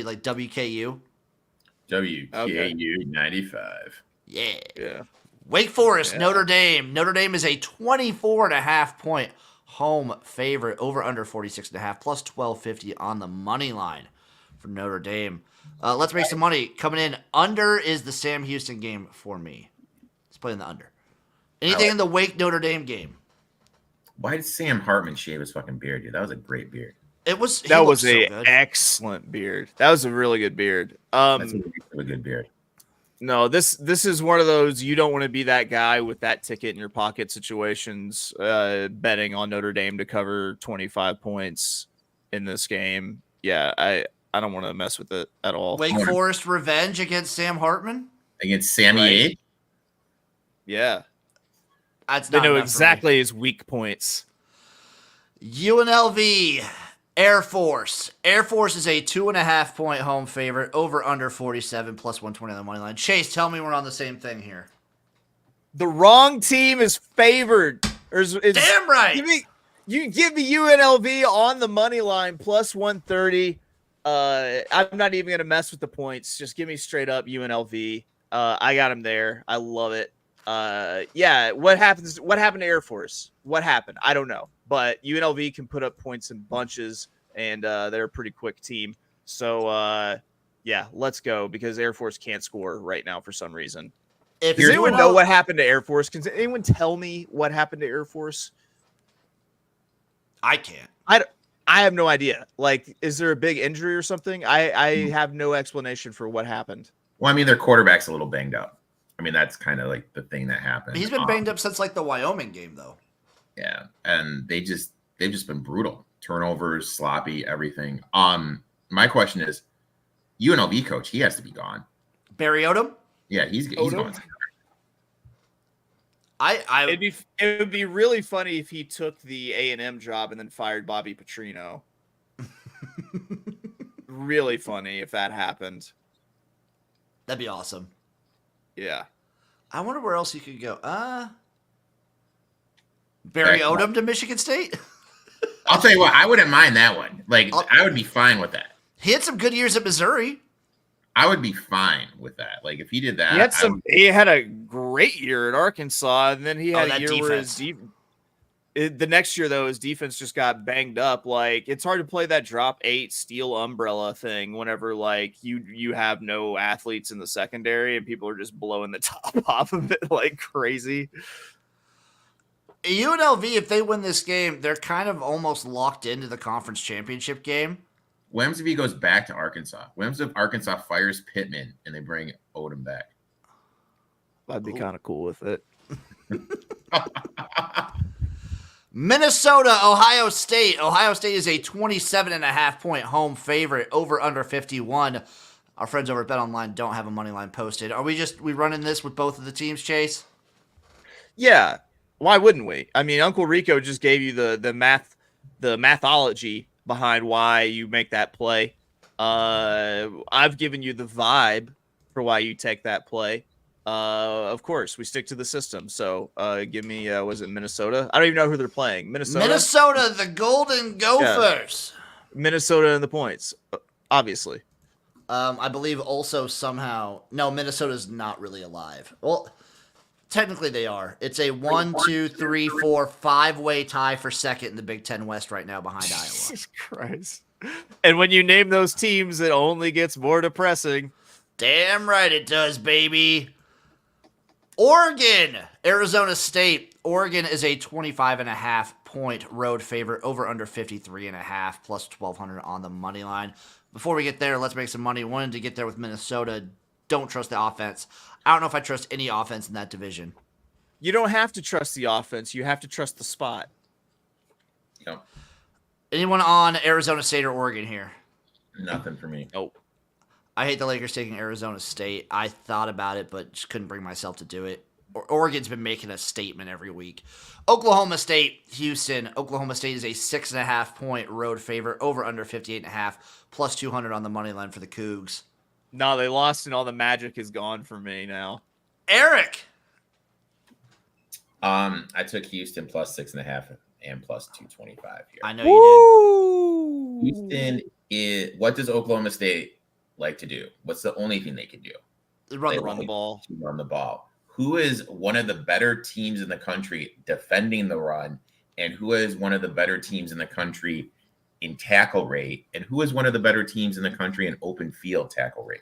like WKU. WKU 95. Yeah. Yeah. Wake Forest, Yeah. Notre Dame. Notre Dame is a 24.5 point home favorite, over under 46.5, plus 1250 on the money line for Notre Dame. Let's make some money. Coming in under is the Sam Houston game for me. Let's play in the under. Anything in the Wake Notre Dame game? Why did Sam Hartman shave his fucking beard, dude? That was a great beard. It was. That was so a good. excellent beard. That was a really good beard. That's a good beard. No, this is one of those you don't want to be that guy with that ticket in your pocket situations, betting on Notre Dame to cover 25 points in this game. Yeah, I don't want to mess with it at all. Wake Forest revenge against Sam Hartman? Against Sammy Right. A? Yeah. That's They not know enough for me. exactly his weak points. UNLV, Air Force. Air Force is a 2.5 point home favorite, over under 47, plus 120 on the money line. Chase, tell me we're on the same thing here. The wrong team is favored. Damn right. You give me UNLV on the money line plus 130. I'm not even gonna mess with the points. Just give me straight up UNLV. I got him there. I love it. Yeah. What happened to Air Force? What happened? I don't know. But UNLV can put up points in bunches, and they're a pretty quick team. So yeah, let's go because Air Force can't score right now for some reason. If Does anyone know what happened to Air Force? Can anyone tell me what happened to Air Force? I can't. I have no idea. Like, is there a big injury or something? I have no explanation for what happened. Well, I mean, their quarterback's a little banged up. I mean, that's kind of like the thing that happened. He's been banged up since like the Wyoming game, though. Yeah, and they've just been brutal. Turnovers, sloppy, everything. My question is, UNLV coach, he has to be gone. Barry Odom? Yeah, he's gone. It would be really funny if he took the A&M job and then fired Bobby Petrino. Really funny if that happened. That'd be awesome. Yeah. I wonder where else he could go. Barry Odom to Michigan State? I'll tell you what, I wouldn't mind that one. Like, I would be fine with that. He had some good years at Missouri. I would be fine with that. Like, if he did that. He had a great year at Arkansas, and then he had a year defense. where the next year, though, his defense just got banged up. Like, it's hard to play that drop 8 steal umbrella thing whenever, like, you have no athletes in the secondary and people are just blowing the top off of it like crazy. UNLV, if they win this game, they're kind of almost locked into the conference championship game. What happens if he goes back to Arkansas? What happens if Arkansas fires Pittman and they bring Odom back? I'd be kind of cool with it. Minnesota, Ohio State. Ohio State is a 27.5 point home favorite, over under 51. Our friends over at BetOnline don't have a money line posted. Are we running this with both of the teams, Chase? Yeah. Why wouldn't we? I mean, Uncle Rico just gave you the mathology behind why you make that play. I've given you the vibe for why you take that play. Of course, we stick to the system. So give me, was it Minnesota? I don't even know who they're playing. Minnesota, the Golden Gophers. Yeah. Minnesota and the points, obviously. I believe also somehow, no, Minnesota's not really alive. Well, technically they are. It's a 1, 2, 3, 4, 5-way tie for second in the Big Ten West right now behind Iowa. Jesus Christ. And when you name those teams, it only gets more depressing. Damn right it does, baby. Oregon, Arizona State. Oregon is a 25.5 point road favorite, over under 53.5, plus 1,200 on the money line. Before we get there, let's make some money. Wanted to get there with Minnesota. Don't trust the offense. I don't know if I trust any offense in that division. You don't have to trust the offense. You have to trust the spot. Yep. Anyone on Arizona State or Oregon here? Nothing for me. Nope. I hate the Lakers taking Arizona State. I thought about it, but just couldn't bring myself to do it. Oregon's been making a statement every week. Oklahoma State, Houston. Oklahoma State is a 6.5-point road favorite, over under 58.5, plus 200 on the money line for the Cougs. No, they lost and all the magic is gone for me now. Erik. I took Houston plus 6.5 and plus 225 here. I know you did. Houston is. What does Oklahoma State like to do? What's the only thing they can do? They Run the like ball. to run the ball. Who is one of the better teams in the country defending the run, and who is one of the better teams in the country in tackle rate, and who is one of the better teams in the country in open field tackle rate?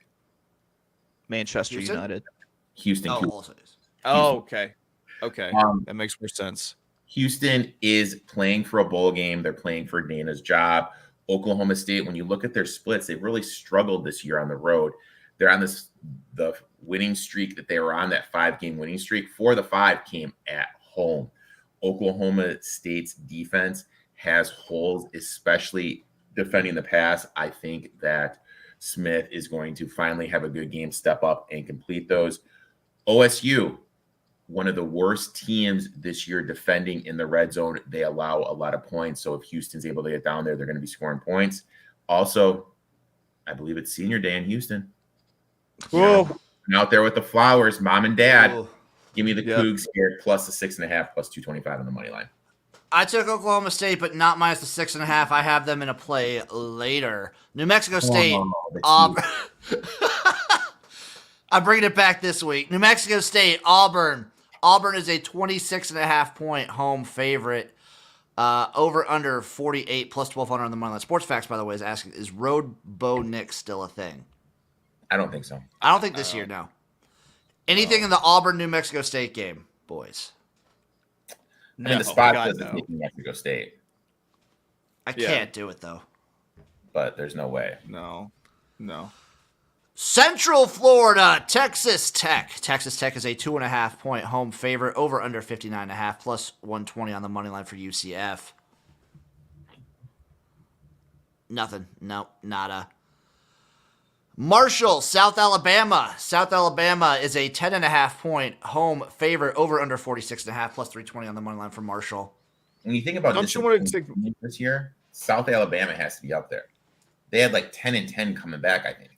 Manchester Houston? United. Houston. Oh, okay. Okay. That makes more sense. Houston is playing for a bowl game. They're playing for Dana's job. Oklahoma State, when you look at their splits, they've really struggled this year on the road. They're on the winning streak that they were on, that 5-game winning streak. 4 of the 5 came at home. Oklahoma State's defense has holes, especially defending the pass. I think that Smith is going to finally have a good game, step up and complete those. OSU, one of the worst teams this year defending in the red zone. They allow a lot of points. So if Houston's able to get down there, they're going to be scoring points. Also, I believe it's senior day in Houston. Whoa. Out there with the flowers, mom and dad. Whoa. Give me the Cougs here, plus the 6.5, plus 225 on the money line. I took Oklahoma State, but not minus the 6.5. I have them in a play later. New Mexico State. Auburn. I'm bringing it back this week. New Mexico State, Auburn. Auburn is a 26.5-point home favorite. Over under 48 plus 1,200 on the money line. Sports Facts, by the way, is asking, is Road Bo Nick still a thing? I don't think so. I don't think this year, no. Anything in the Auburn-New Mexico State game, boys? I mean, the spot doesn't take New Mexico State. I can't do it, though. But there's no way. No. Central Florida, Texas Tech. Texas Tech is a 2.5-point home favorite, over under 59.5, plus 120 on the money line for UCF. Nothing. Nope, nada. Marshall, South Alabama. South Alabama is a 10.5-point home favorite, over under 46.5, plus 320 on the money line for Marshall. When you think about this year, South Alabama has to be up there. They had like 10-10 coming back, I think.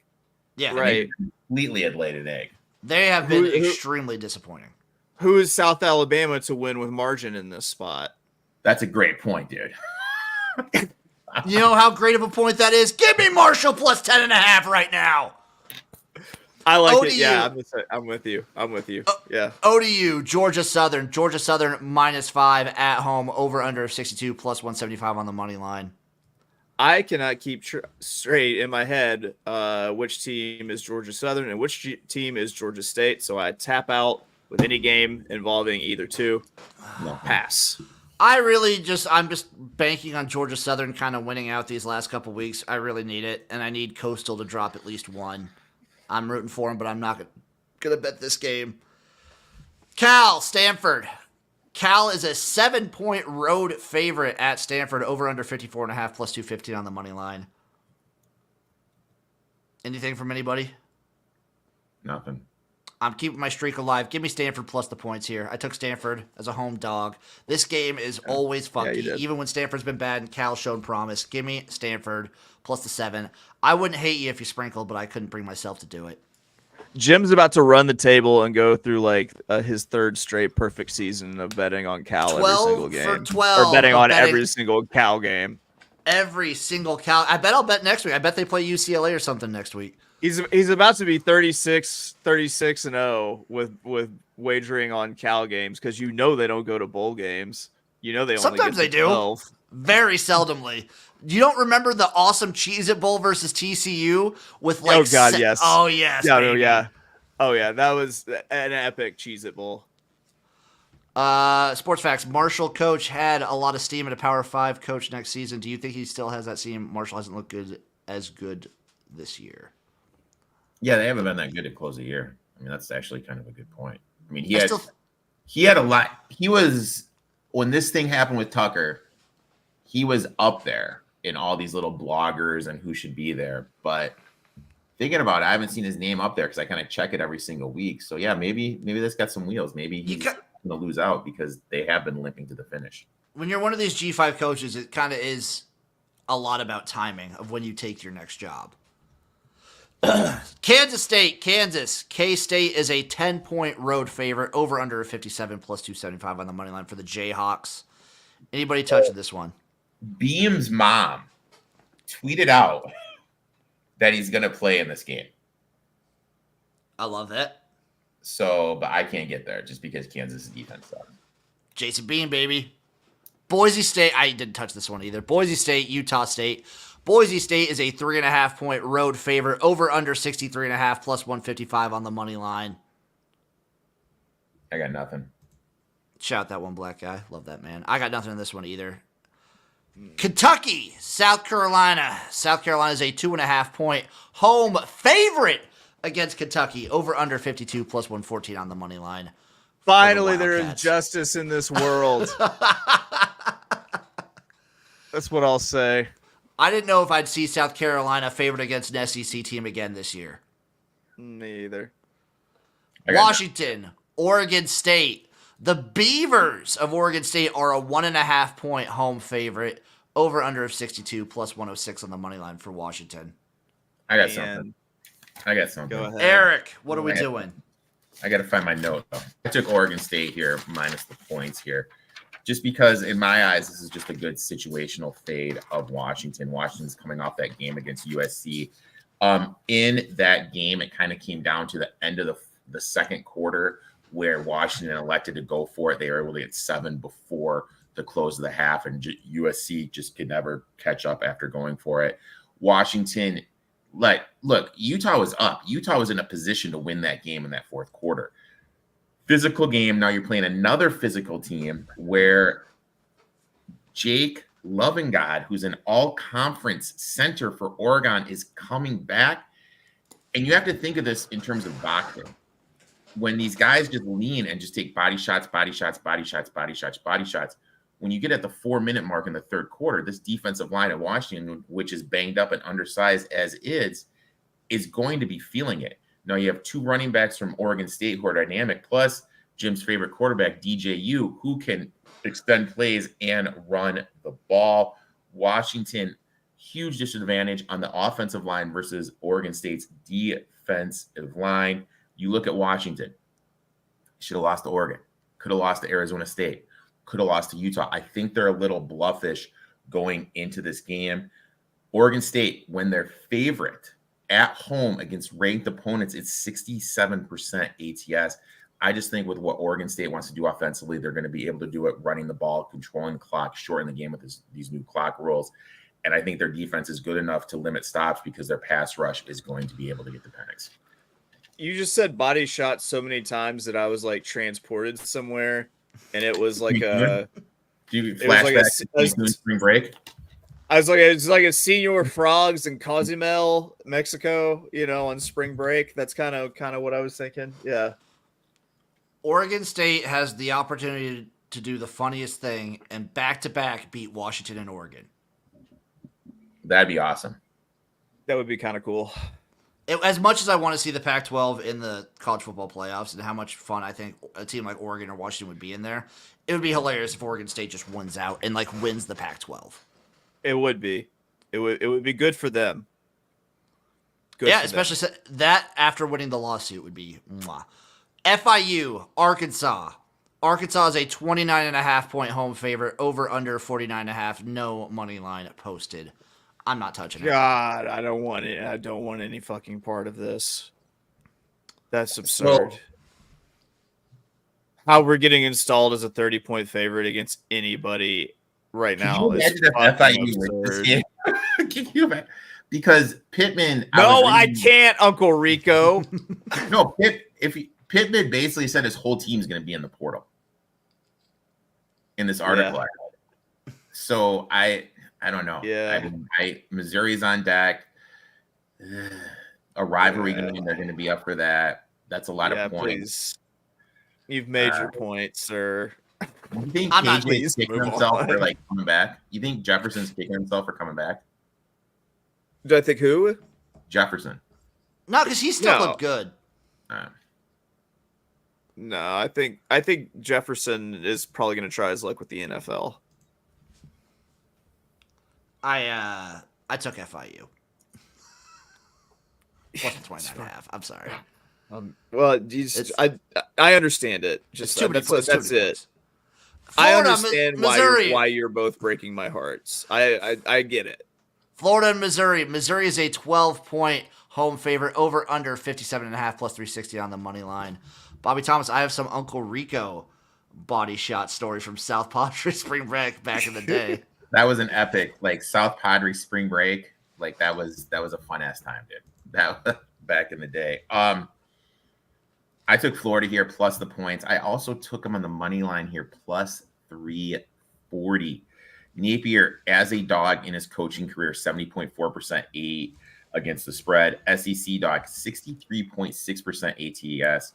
Yeah, right. Completely had laid an egg. They have been extremely disappointing. Who is South Alabama to win with margin in this spot? That's a great point, dude. You know how great of a point that is? Give me Marshall plus 10.5 right now. I like ODU. it. Yeah, I'm with you. Yeah. ODU, Georgia Southern. Georgia Southern minus 5 at home, over under 62 plus 175 on the money line. I cannot keep straight in my head which team is Georgia Southern and which team is Georgia State. So I tap out with any game involving either two. No, pass. I'm just banking on Georgia Southern kind of winning out these last couple weeks. I really need it, and I need Coastal to drop at least one. I'm rooting for them, but I'm not going to bet this game. Cal, Stanford. Cal is a 7-point road favorite at Stanford, over under 54.5, plus 215 on the money line. Anything from anybody? Nothing. I'm keeping my streak alive. Give me Stanford plus the points here. I took Stanford as a home dog. This game is always funky, even when Stanford's been bad and Cal's shown promise. Give me Stanford plus the 7. I wouldn't hate you if you sprinkled, but I couldn't bring myself to do it. Jim's about to run the table and go through like his third straight perfect season of betting on Cal every single game. For 12 or betting on every single Cal game. Every single Cal. I bet I'll bet next week. I bet they play UCLA or something next week. He's about to be 36-0 with wagering on Cal games because you know they don't go to bowl games. You know they only sometimes get they do. 12. Very seldomly. You don't remember the awesome Cheez-It Bowl versus TCU with like? Oh God, yes. Oh yes. Yeah, baby. yeah. Oh yeah, that was an epic Cheez-It Bowl. Sports Facts. Marshall coach had a lot of steam at a Power 5 coach next season. Do you think he still has that steam? Marshall hasn't looked as good this year. Yeah, they haven't been that good to close the year. I mean, that's actually kind of a good point. I mean, he had a lot. He was, when this thing happened with Tucker, he was up there in all these little bloggers and who should be there. But thinking about it, I haven't seen his name up there because I kind of check it every single week. So yeah, maybe this got some wheels. Maybe he's going to lose out because they have been limping to the finish. When you're one of these G5 coaches, it kind of is a lot about timing of when you take your next job. Kansas State, Kansas. K-State is a 10-point road favorite, over under 57 plus 275 on the money line for the Jayhawks. Anybody touching this one? Beam's mom tweeted out that he's going to play in this game. I love that. So, but I can't get there just because Kansas' defense sucks. Jason Beam, baby. Boise State, I didn't touch this one either. Boise State, Utah State. Boise State is a 3.5-point road favorite, over under 63.5 plus 155 on the money line. I got nothing. Shout that one, black guy. Love that, man. I got nothing in this one either. Kentucky, South Carolina. South Carolina is a 2.5-point home favorite against Kentucky, over under 52 plus 114 on the money line. Finally, there is justice in this world. That's what I'll say. I didn't know if I'd see South Carolina favored against an SEC team again this year. Me either. Washington, Oregon State. The Beavers of Oregon State are a 1.5-point home favorite, over under of 62 plus 106 on the money line for Washington. I got something. Go ahead. Eric, what are we doing? I got to find my note, though. I took Oregon State here, minus the points here, just because in my eyes, this is just a good situational fade of Washington. Washington's coming off that game against USC. In that game, it kind of came down to the end of the second quarter where Washington elected to go for it. They were able to get 7 before the close of the half, and USC just could never catch up after going for it. Washington, look, Utah was up. Utah was in a position to win that game in that fourth quarter. Physical game. Now you're playing another physical team where Jake Lovingod, who's an all-conference center for Oregon, is coming back. And you have to think of this in terms of boxing. When these guys just lean and just take body shots, when you get at the 4-minute mark in the third quarter, this defensive line at Washington, which is banged up and undersized as is going to be feeling it. Now you have 2 running backs from Oregon State who are dynamic, plus Jim's favorite quarterback, DJU, who can extend plays and run the ball. Washington, huge disadvantage on the offensive line versus Oregon State's defensive line. You look at Washington, should have lost to Oregon, could have lost to Arizona State, could have lost to Utah. I think they're a little bluffish going into this game. Oregon State, when they're favorite at home against ranked opponents, it's 67% ATS. I just think with what Oregon State wants to do offensively, they're going to be able to do it running the ball, controlling the clock, shortening the game with these new clock rules. And I think their defense is good enough to limit stops because their pass rush is going to be able to get the pennies. You just said body shot so many times that I was like transported somewhere, and it was like a. Do you flashback to spring break? I was like, it's like a Senior Frogs in Cozumel, Mexico. On spring break. That's kind of what I was thinking. Yeah. Oregon State has the opportunity to do the funniest thing and back-to-back beat Washington and Oregon. That'd be awesome. That would be kind of cool. As much as I want to see the Pac-12 in the college football playoffs and how much fun I think a team like Oregon or Washington would be in there, it would be hilarious if Oregon State just wins out and wins the Pac-12. It would be. It would be good for them. Good yeah, especially that after winning the lawsuit would be mwah. FIU, Arkansas. Arkansas is a 29.5-point home favorite, over under 49.5. No money line posted. I'm not touching it. God, I don't want it. I don't want any fucking part of this. That's absurd. How we're getting installed as a 30-point favorite against anybody right now is FIU. Can you imagine? Because Pittman. No, I can't, Uncle Rico. No, Pittman basically said his whole team is going to be in the portal in this article. Yeah. So I don't know. Yeah. Missouri's on deck. A rivalry game. They're going to be up for that. That's a lot of points. Please. You've made your point, sir. You think KJ's kicking himself for coming back? You think Jefferson's kicking himself for coming back? Do I think who? Jefferson. No, because he still looked good. No, I think Jefferson is probably going to try his luck with the NFL. I took FIU. Plus 29.5. I'm sorry. Well, I understand it. Just that's it. Florida, I understand Missouri. why you're both breaking my hearts. I get it. Florida and Missouri. Missouri is a 12-point home favorite, over under 57.5 plus 360 on the money line. Bobby Thomas, I have some Uncle Rico body shot stories from South Padre Spring Break back in the day. That was an epic, like South Padre Spring Break. Like that was a fun ass time, dude. That back in the day. I took Florida here plus the points. I also took them on the money line here plus 340. Napier as a dog in his coaching career, 70.4% A against the spread. SEC dog, 63.6% ATS.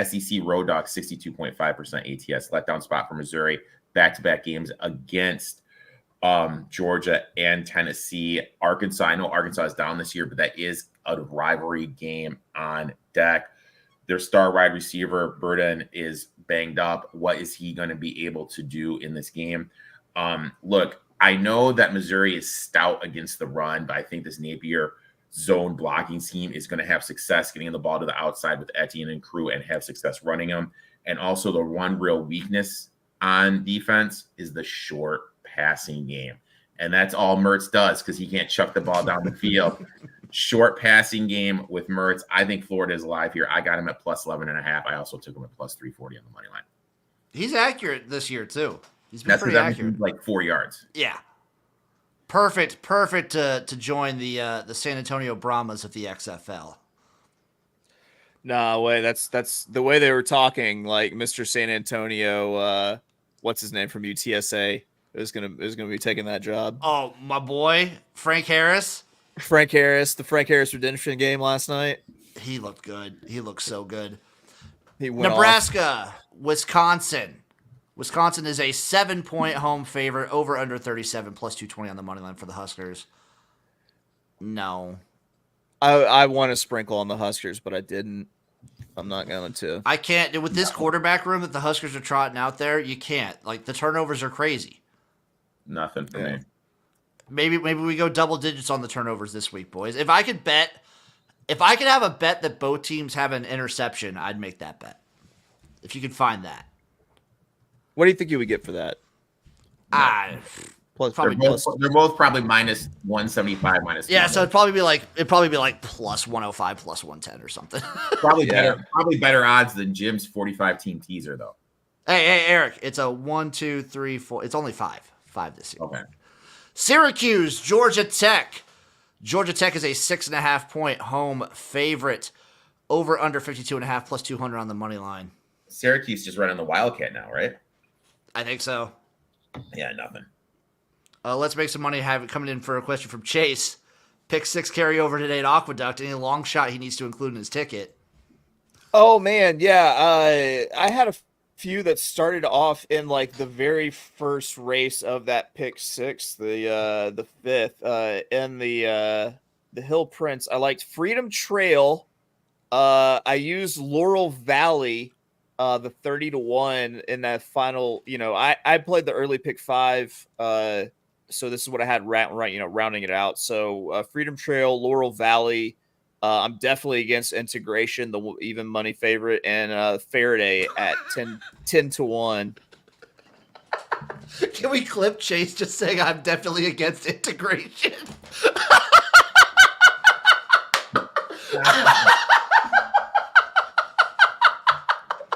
SEC road dog, 62.5% ATS. Letdown spot for Missouri. Back-to-back games against Georgia and Tennessee. Arkansas, I know Arkansas is down this year, but that is a rivalry game on deck. Their star wide receiver, Burden, is banged up. What is he going to be able to do in this game? Look, I know that Missouri is stout against the run, but I think this Napier zone blocking scheme is going to have success getting the ball to the outside with Etienne and crew and have success running them. And also the one real weakness on defense is the short passing game. And that's all Mertz does because he can't chuck the ball down the field. Short passing game with Mertz. I think Florida is alive here. I got him at plus 11.5. I also took him at plus 340 on the money line. He's accurate this year too. He's been pretty accurate. Like 4 yards. Yeah. Perfect to join the San Antonio Brahmas of the XFL. No way. That's the way they were talking. Like Mr. San Antonio, what's his name from UTSA is gonna be taking that job. Oh, my boy, Frank Harris. The Frank Harris redemption game last night. He looked good. He looked so good. He went Nebraska, Wisconsin. Wisconsin is a 7-point home favorite, over under 37 plus 220 on the money line for the Huskers. No. I want to sprinkle on the Huskers, but I didn't. I'm not going to. I can't. With this quarterback room that the Huskers are trotting out there, you can't. Like, the turnovers are crazy. Nothing for me. Maybe we go double digits on the turnovers this week, boys. If I could have a bet that both teams have an interception, I'd make that bet. If you could find that. What do you think you would get for that? They're both probably minus 175, minus. Yeah, so it'd probably be like plus 105, plus 110 or something. Probably better odds than Jim's 45 team teaser though. Hey, Eric, it's a 1, 2, 3, 4. It's only 5 this year. Okay. Syracuse, Georgia Tech. Georgia Tech is a 6.5-point home favorite, over under 52.5 plus 200 on the money line. Syracuse just running the Wildcat now, right? I think so. Yeah, nothing. Let's make some money. Coming in for a question from Chase. Pick 6 carryover today at Aqueduct. Any long shot he needs to include in his ticket? Oh man, yeah. I had a few that started off in like the very first race of that pick 6, the 5th, in the Hill Prince. I liked Freedom Trail. I used Laurel Valley. The 30-1 in that final, I played the early pick 5. So this is what I had rounding it out. So Freedom Trail, Laurel Valley. I'm definitely against Integration, the even money favorite, and Faraday at 10-1. Can we clip Chase just saying I'm definitely against Integration?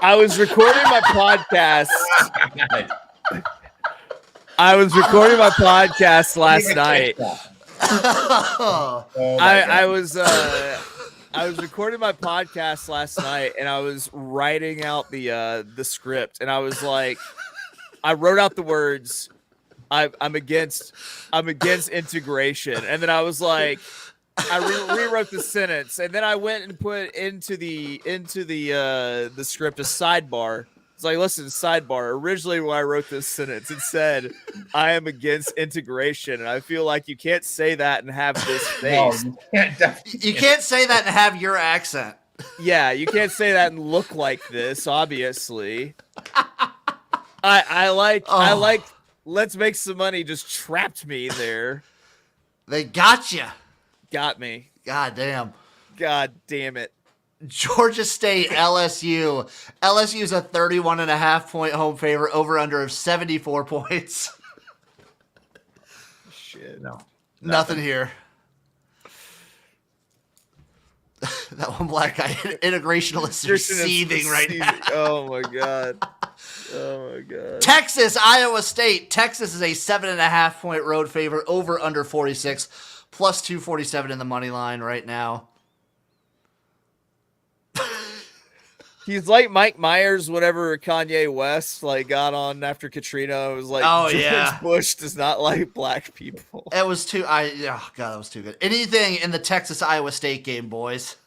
I was recording my podcast. I was recording my podcast last night. I was recording my podcast last night, and I was writing out the script, and I was like, I wrote out the words, I'm against integration, and then I was like, I rewrote the sentence, and then I went and put into the script a sidebar It's like, listen, sidebar. Originally, when I wrote this sentence, it said, I am against integration. And I feel like you can't say that and have this face. No, You can't say that and have your accent. Yeah, you can't say that and look like this, obviously. I like, let's make some money, just trapped me there. They got you. Got me. God damn. God damn it. Georgia State, LSU. LSU is a 31.5-point home favorite, over under of 74 points. Shit. No. Nothing here. That one black guy, integrationalist, are seething right now. Oh my god. Oh my god. Texas, Iowa State. Texas is a 7.5-point road favorite, over under 46, plus 247 in the money line right now. He's like Mike Myers, whatever Kanye West like got on after Katrina. It was like, Oh, George yeah. Bush does not like black people. It was too. Oh god, that was too good. Anything in the Texas Iowa State game, boys?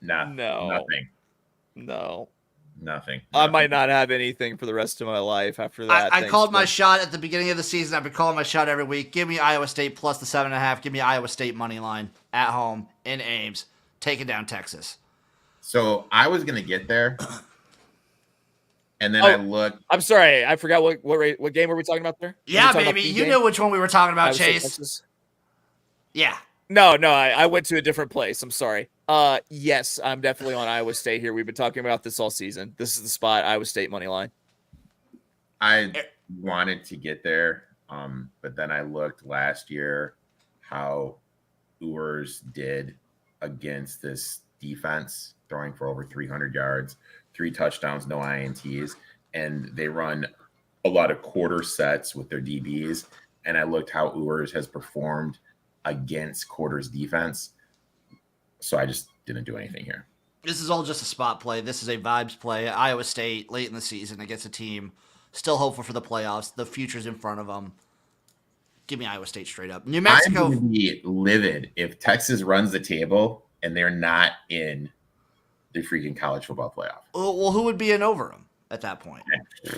No. Nothing. I might not have anything for the rest of my life after that. I called my shot at the beginning of the season. I've been calling my shot every week. Give me Iowa State plus the 7.5. Give me Iowa State money line at home in Ames, taking down Texas. So I was gonna get there, and then I looked. I'm sorry, I forgot what game were we talking about there? Yeah, baby, you know which one we were talking about, Chase. Yeah. No, I went to a different place. I'm sorry. Yes, I'm definitely on Iowa State here. We've been talking about this all season. This is the spot, Iowa State money line. I wanted to get there, but then I looked last year how Ewers did against this defense, throwing for over 300 yards, 3 touchdowns, no INTs, and they run a lot of quarter sets with their DBs. And I looked how Ewers has performed against quarters defense. So I just didn't do anything here. This is all just a spot play. This is a vibes play. Iowa State late in the season against a team still hopeful for the playoffs. The future's in front of them. Give me Iowa State straight up. New Mexico. I'm going to be livid if Texas runs the table and they're not in the freaking college football playoff. Well, who would be in over them at that point?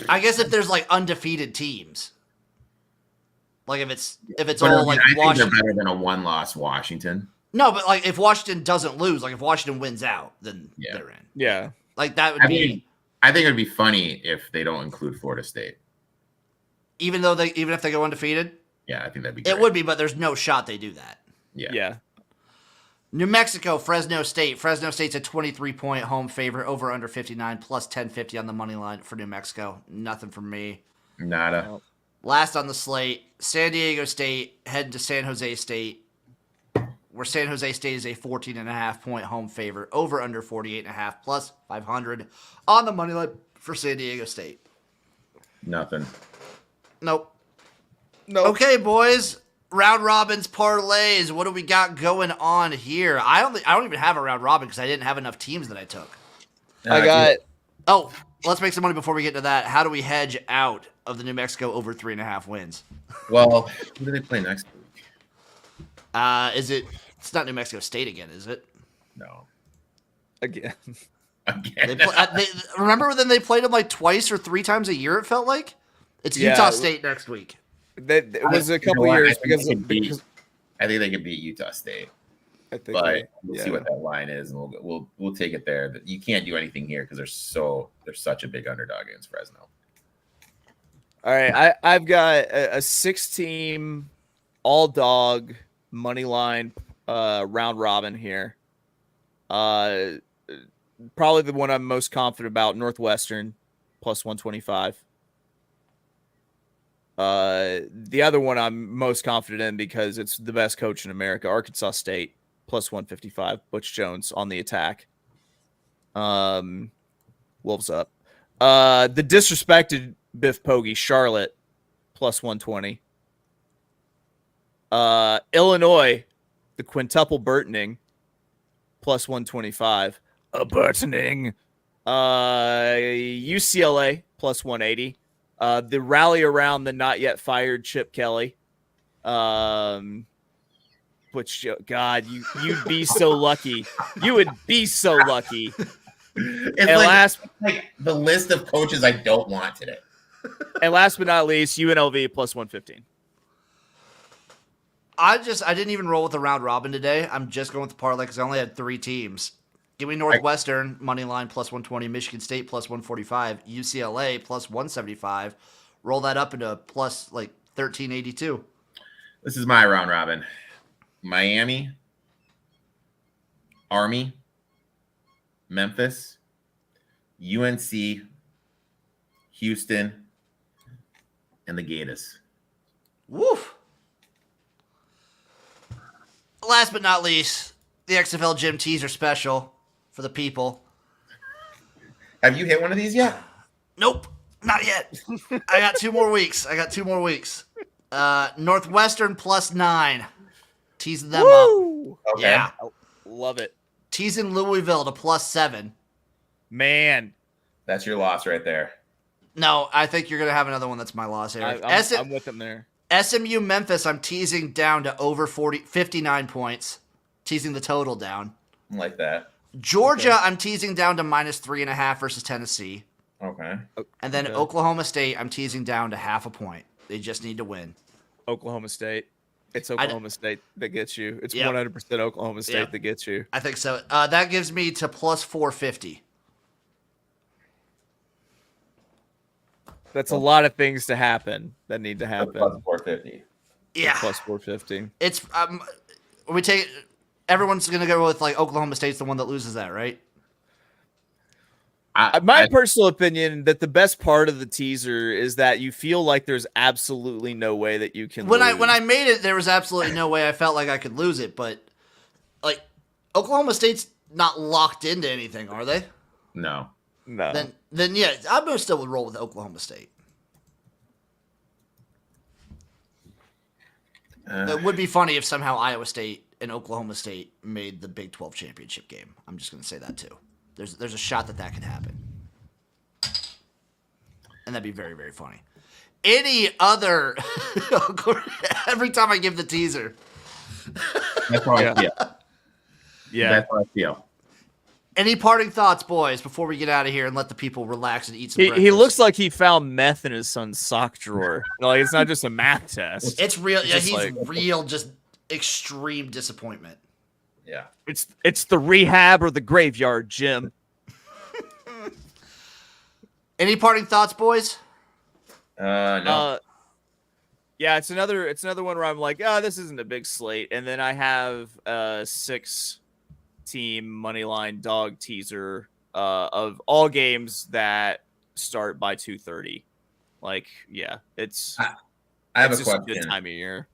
I guess if there's like undefeated teams. Like if it's all like I think Washington. they're better than a 1-loss Washington. No, but like if Washington doesn't lose, like if Washington wins out, then they're in. Yeah. Like that would be. I think it would be funny if they don't include Florida State. Even if they go undefeated? Yeah, I think that'd be great. It would be, but there's no shot they do that. Yeah. New Mexico, Fresno State. Fresno State's a 23-point home favorite, over under 59, plus 1050 on the money line for New Mexico. Nothing from me. Nada. Nope. Last on the slate, San Diego State heading to San Jose State, where San Jose State is a 14.5-point home favorite, over under 48.5, plus 500 on the money line for San Diego State. Nothing. Nope. Okay, boys. Round robins, parlays. What do we got going on here? I don't even have a round robin because I didn't have enough teams that I took. I got. Oh, let's make some money before we get to that. How do we hedge out of the New Mexico over 3.5 wins? Well, who do they play next week? It's not New Mexico State again, is it? No. Again. Remember when they played them like twice or 3 times a year? It felt like it's Utah State next week. It was a couple years because I think they could beat Utah State. But we'll see what that line is, and we'll take it there. You can't do anything here because they're such a big underdog against Fresno. All right, I've got a 6-team all dog money line round robin here. Probably the one I'm most confident about, Northwestern plus 125. The other one I'm most confident in because it's the best coach in America, Arkansas State plus 155. Butch Jones on the attack. Wolves up. The disrespected Biff Poggi, Charlotte plus 120. Illinois, the quintuple Burtoning plus 125. A Burtoning. UCLA plus 180. The rally around the not yet fired Chip Kelly. Which, God, you'd be so lucky. You would be so lucky It's And like the list of coaches I don't want today. And last but not least, UNLV plus 115. I didn't even roll with the round robin today. I'm just going with the parlay because I only had 3 teams. Give me Northwestern money line plus 120, Michigan State plus 145, UCLA plus 175. Roll that up into plus like 1382. This is my round robin. Miami, Army, Memphis, UNC, Houston, and the Gators. Woof. Last but not least, the XFL Jim teaser special for the people. Have you hit one of these yet? Nope, not yet. I got 2 more weeks. Northwestern plus 9. Teasing them Woo! up. Okay. Yeah. Love it. Teasing Louisville to plus 7. Man. That's your loss right there. No, I think you're going to have another one that's my loss, Erik. I'm with them there. SMU Memphis, I'm teasing down to over 59 points. Teasing the total down. Like that. Georgia, I'm teasing down to minus 3.5 versus Tennessee. Okay. And then Oklahoma State, I'm teasing down to half a point. They just need to win. Oklahoma State. It's Oklahoma State that gets you. It's 100% Oklahoma State that gets you. I think so. That gives me to plus 450. That's a lot of things to happen that need to happen. Plus 450. Yeah. Plus 450. It's everyone's going to go with like Oklahoma State's the one that loses that, right? My personal opinion that the best part of the teaser is that you feel like there's absolutely no way that you can when lose. I made it, there was absolutely no way I felt like I could lose it, but like Oklahoma State's not locked into anything, are they? No. Then yeah, I still would roll with Oklahoma State. It would be funny if somehow Iowa State and Oklahoma State made the Big 12 championship game. I'm just going to say that too. There's a shot that could happen. And that'd be very, very funny. Any other... Every time I give the teaser. That's how I feel. Yeah. That's how I feel. Any parting thoughts, boys, before we get out of here and let the people relax and eat some breakfast? He looks like he found meth in his son's sock drawer. Like, it's not just a math test. It's real. Yeah, just he's real, just extreme disappointment. Yeah. It's the rehab or the graveyard, Jim. Any parting thoughts, boys? No. Yeah, it's another one where I'm like, this isn't a big slate, and then I have 6-team moneyline dog teaser of all games that start by 2:30. Like, yeah, it's. I have a just question. A good time of year.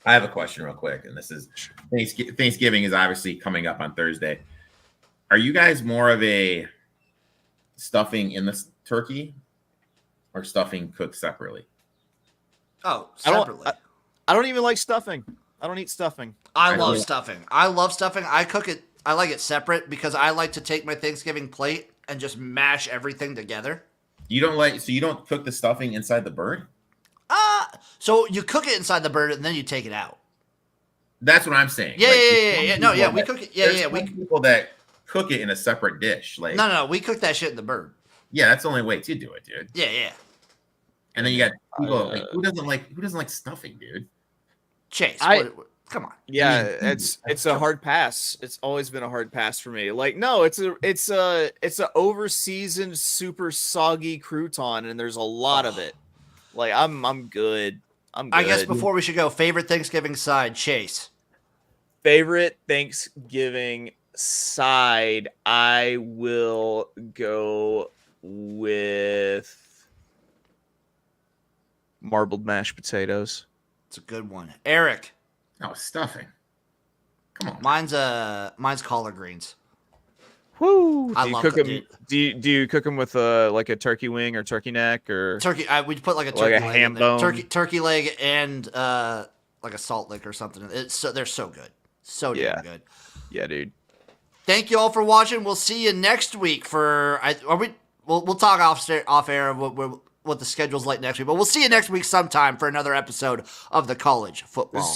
I have a question real quick, and this is Thanksgiving is obviously coming up on Thursday. Are you guys more of a stuffing in the turkey or stuffing cooked separately? Oh, separately. I don't even like stuffing. I don't eat stuffing. I love stuffing. I cook it. I like it separate because I like to take my Thanksgiving plate and just mash everything together. You don't cook the stuffing inside the bird? So you cook it inside the bird and then you take it out. That's what I'm saying. Yeah. No, yeah, we cook it. Yeah. We people that cook it in a separate dish. Like no, we cook that shit in the bird. Yeah, that's the only way to do it, dude. Yeah. And then you got people like who doesn't like stuffing, dude? Chase, come on. Yeah, it's a hard pass. It's always been a hard pass for me. Like, no, it's a overseasoned, super soggy crouton, and there's a lot of it. Like, I'm good. I guess before we should go, favorite Thanksgiving side, Chase. Favorite Thanksgiving side, I will go with marbled mashed potatoes. It's a good one. Erik. Oh, stuffing. Come on. Mine's collard greens. Woo! I love them. Do you cook them with like a turkey wing or turkey neck or turkey? We put like a turkey like a leg ham in there. bone, turkey leg, and like a salt lick or something. They're so good, so damn good. Yeah, dude. Thank you all for watching. We'll see you next week for. We'll talk off air of what the schedule's like next week, but we'll see you next week sometime for another episode of the College Football